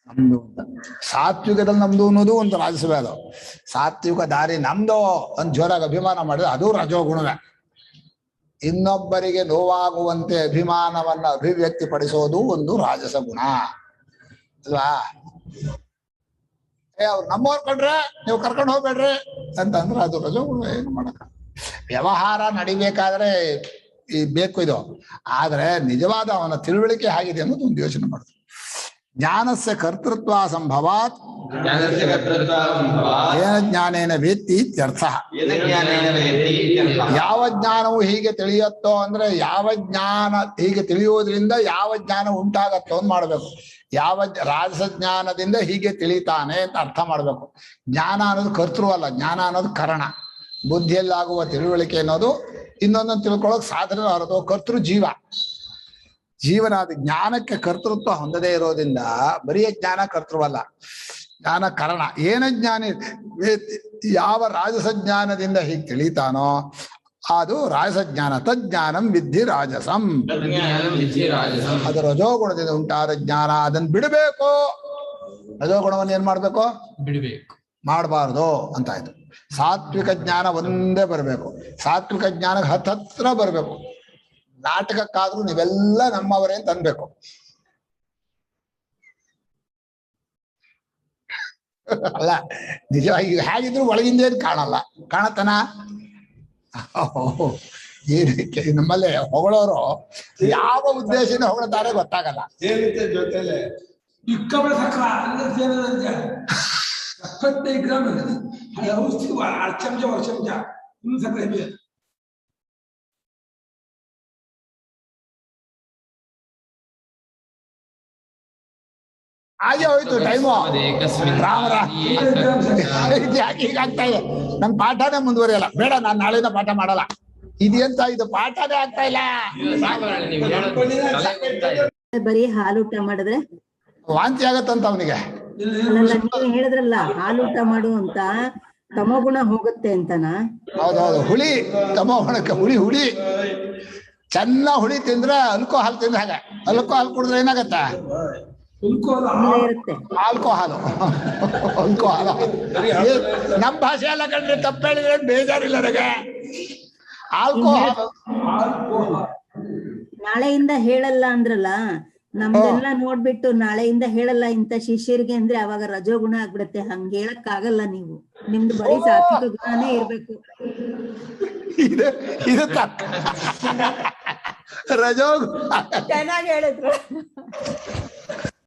ನಮ್ದು ಅಂತ. ಸಾತ್ವಿಕದಲ್ಲಿ ನಮ್ದು ಅನ್ನೋದು ಒಂದು ರಾಜಸವೇ. ಅದು ಸಾತ್ವಿಕ ದಾರಿ ನಮ್ದು ಅಂತ ಜೋರಾಗಿ ಅಭಿಮಾನ ಮಾಡಿದ್ರೆ ಅದು ರಜೋಗುಣವೇ. ಇನ್ನೊಬ್ಬರಿಗೆ ನೋವಾಗುವಂತೆ ಅಭಿಮಾನವನ್ನ ಅಭಿವ್ಯಕ್ತಿಪಡಿಸೋದು ಒಂದು ರಾಜಸ ಗುಣ ಅಲ್ವಾ? ಅವ್ರು ನಮ್ಮವ್ರು ಕಂಡ್ರೆ ನೀವು ಕರ್ಕೊಂಡು ಹೋಗ್ಬೇಡ್ರಿ ಅಂತಂದ್ರೆ ಅದು ರಜೋಗುಣ. ಏನು ಮಾಡಕ, ವ್ಯವಹಾರ ನಡಿಬೇಕಾದ್ರೆ ಬೇಕು ಇದು. ಆದ್ರೆ ನಿಜವಾದ ಅವನ ತಿಳುವಳಿಕೆ ಆಗಿದೆ ಅನ್ನೋದು ಒಂದು ಯೋಚನೆ ಮಾಡುದು. ಜ್ಞಾನಸ್ಯ ಕರ್ತೃತ್ವ ಸಂಭವಾತ್ ಏನ ಜ್ಞಾನೇನ ವೇತ್ತಿ ಇತ್ಯರ್ಥ. ಯಾವ ಜ್ಞಾನವು ಹೀಗೆ ತಿಳಿಯುತ್ತೋ ಅಂದ್ರೆ ಯಾವ ಜ್ಞಾನ ಹೀಗೆ ತಿಳಿಯುವುದರಿಂದ ಯಾವ ಜ್ಞಾನ ಉಂಟಾಗತ್ತೋ ಅಂತ ಮಾಡ್ಬೇಕು. ಯಾವ ರಾಜಸ ಜ್ಞಾನದಿಂದ ಹೀಗೆ ತಿಳಿತಾನೆ ಅಂತ ಅರ್ಥ ಮಾಡ್ಬೇಕು. ಜ್ಞಾನ ಅನ್ನೋದು ಕರ್ತೃ ಅಲ್ಲ, ಜ್ಞಾನ ಅನ್ನೋದು ಕರಣ. ಬುದ್ಧಿಯಲ್ಲಾಗುವ ತಿಳುವಳಿಕೆ ಅನ್ನೋದು ಇನ್ನೊಂದನ್ನು ತಿಳ್ಕೊಳ್ಳೋಕೆ ಸಾಧನೆ ಹೊರತು ಕರ್ತೃ ಜೀವನ. ಅದು ಜ್ಞಾನಕ್ಕೆ ಕರ್ತೃತ್ವ ಹೊಂದದೇ ಇರೋದ್ರಿಂದ ಬರೀ ಜ್ಞಾನ ಕರ್ತೃವಲ್ಲ, ಜ್ಞಾನ ಕರಣ. ಏನ ಜ್ಞಾನಿ ಯಾವ ರಾಜಸ ಜ್ಞಾನದಿಂದ ಹೀಗೆ ತಿಳಿತಾನೋ ಅದು ರಾಜಸ ಜ್ಞಾನ. ತಜ್ಞಾನಂ ವಿದ್ಧಿ ರಾಜಸಂ. ಅದು ರಜೋಗುಣದಿಂದ ಉಂಟಾದ ಜ್ಞಾನ, ಅದನ್ನ ಬಿಡಬೇಕು. ರಜೋಗುಣವನ್ನು ಏನ್ ಮಾಡ್ಬೇಕು? ಬಿಡಬೇಕು, ಮಾಡಬಾರ್ದು ಅಂತ ಆಯ್ತು. ಸಾತ್ವಿಕ ಜ್ಞಾನ ಒಂದೇ ಬರಬೇಕು. ಸಾತ್ವಿಕ ಜ್ಞಾನಕ್ಕೆ ಹತ್ರ ಬರಬೇಕು. ನಾಟಕಕ್ಕಾದ್ರೂ ನೀವೆಲ್ಲ ನಮ್ಮವರೇ ಅಂತ ಅನ್ಬೇಕು. ಅಲ್ಲ, ನಿಜವಾಗಿ ಹೇಗಿದ್ರು ಒಳಗಿಂದ ಏನು ಕಾಣಲ್ಲ, ಕಾಣತನ. ಏನಕ್ಕೆ ನಮ್ಮಲ್ಲಿ ಹೊಗಳೋರು ಯಾವ ಉದ್ದೇಶದಿಂದ ಹೊಗಳ್ತಾರೆ ಗೊತ್ತಾಗಲ್ಲ. ಸೇರಿತೆ ಜೊತೆಲೆ ಇಕ್ಕಬಳ ಸಕ್ಕರ ಅಂದ್ರೆ ಸೇರಿದಂತೆ 75 ಗ್ರಾಮ್ ಔಷಧಿ 1 ಚಮಚ 1 ಚಮಚ ಇನ್ನು ಸಕ್ಕರೆ ಇದೆ. ಹಾಗೆ ಹೋಯ್ತು ಟೈಮು. ರಾಮ ಯಾಕೆ ಹೀಗಾಗ್ತಾ ಇದೆ? ನನ್ ಪಾಠನೇ ಮುಂದುವರಿಯಲ್ಲ. ಬೇಡ, ನಾನ್ ನಾಳೆಯಿಂದ ಪಾಠ ಮಾಡಲ್ಲ. ಇದೆಂತ ಇದು ಪಾಠನೇ ಆಗ್ತಾ ಇಲ್ಲ. ಬರೀ ಹಾಲೂಟ ಮಾಡಿದ್ರೆ ವಾಂತಿ ಆಗತ್ತಂತ ಅವನಿಗೆ. ಅಲ್ಲಲ್ಲ, ನೀವು ಹೇಳಿದ್ರಲ್ಲ ಹಾಲೂಟ ಮಾಡು ಅಂತ, ತಮೋಗುಣ ಹೋಗುತ್ತೆ ಅಂತನಾ? ಹೌದೌದು, ಹುಳಿ ತಮೋಗುಣಕ್ಕೆ ಹುಳಿ ಚೆನ್ನಾಗ್ ಹುಳಿ ತಿಂದ್ರೆ ಅಲ್ಕೋ ಹಾಲು ತಿಂದ್ರೆ ಹಾಗೆ. ಅಲ್ಕೋ ಹಾಲು ಕುಡಿದ್ರೆ ಏನಾಗತ್ತ? ಇರುತ್ತೆ ಆಲ್ಕೋಹಾಲು. ಆಲ್ಕೋಹಾಲು ನಮ್ ಭಾಷೆ ಎಲ್ಲ ಕಂಡ್ರೆ ತಪ್ಪು ಹೇಳಿದ್ರೆ ಬೇಜಾರಿಲ್ಲ ನನಗೆ. ಆಲ್ಕೋಹಾಲ್ ನಾಳೆಯಿಂದ ಹೇಳಲ್ಲ ಅಂದ್ರಲ್ಲ, ನಮ್ದೆಲ್ಲ ನೋಡ್ಬಿಟ್ಟು ನಾಳೆಯಿಂದ ಹೇಳಲ್ಲ ಇಂತ ಶಿಷ್ಯರಿಗೆ ಅಂದ್ರೆ ಅವಾಗ ರಜೋಗುಣ ಆಗ್ಬಿಡತ್ತೆ. ಹಂಗ ಹೇಳಕ್ ಆಗಲ್ಲ. ನೀವು ನಿಮ್ದು ಬರೀ ಸಾತ್ವಿಕ ಗುಣನೇ ಇರ್ಬೇಕು. ಇದು ತಪ್ಪ. ರಜೋಗುಣ ಚೆನ್ನಾಗಿ ಹೇಳಿದ್ರು.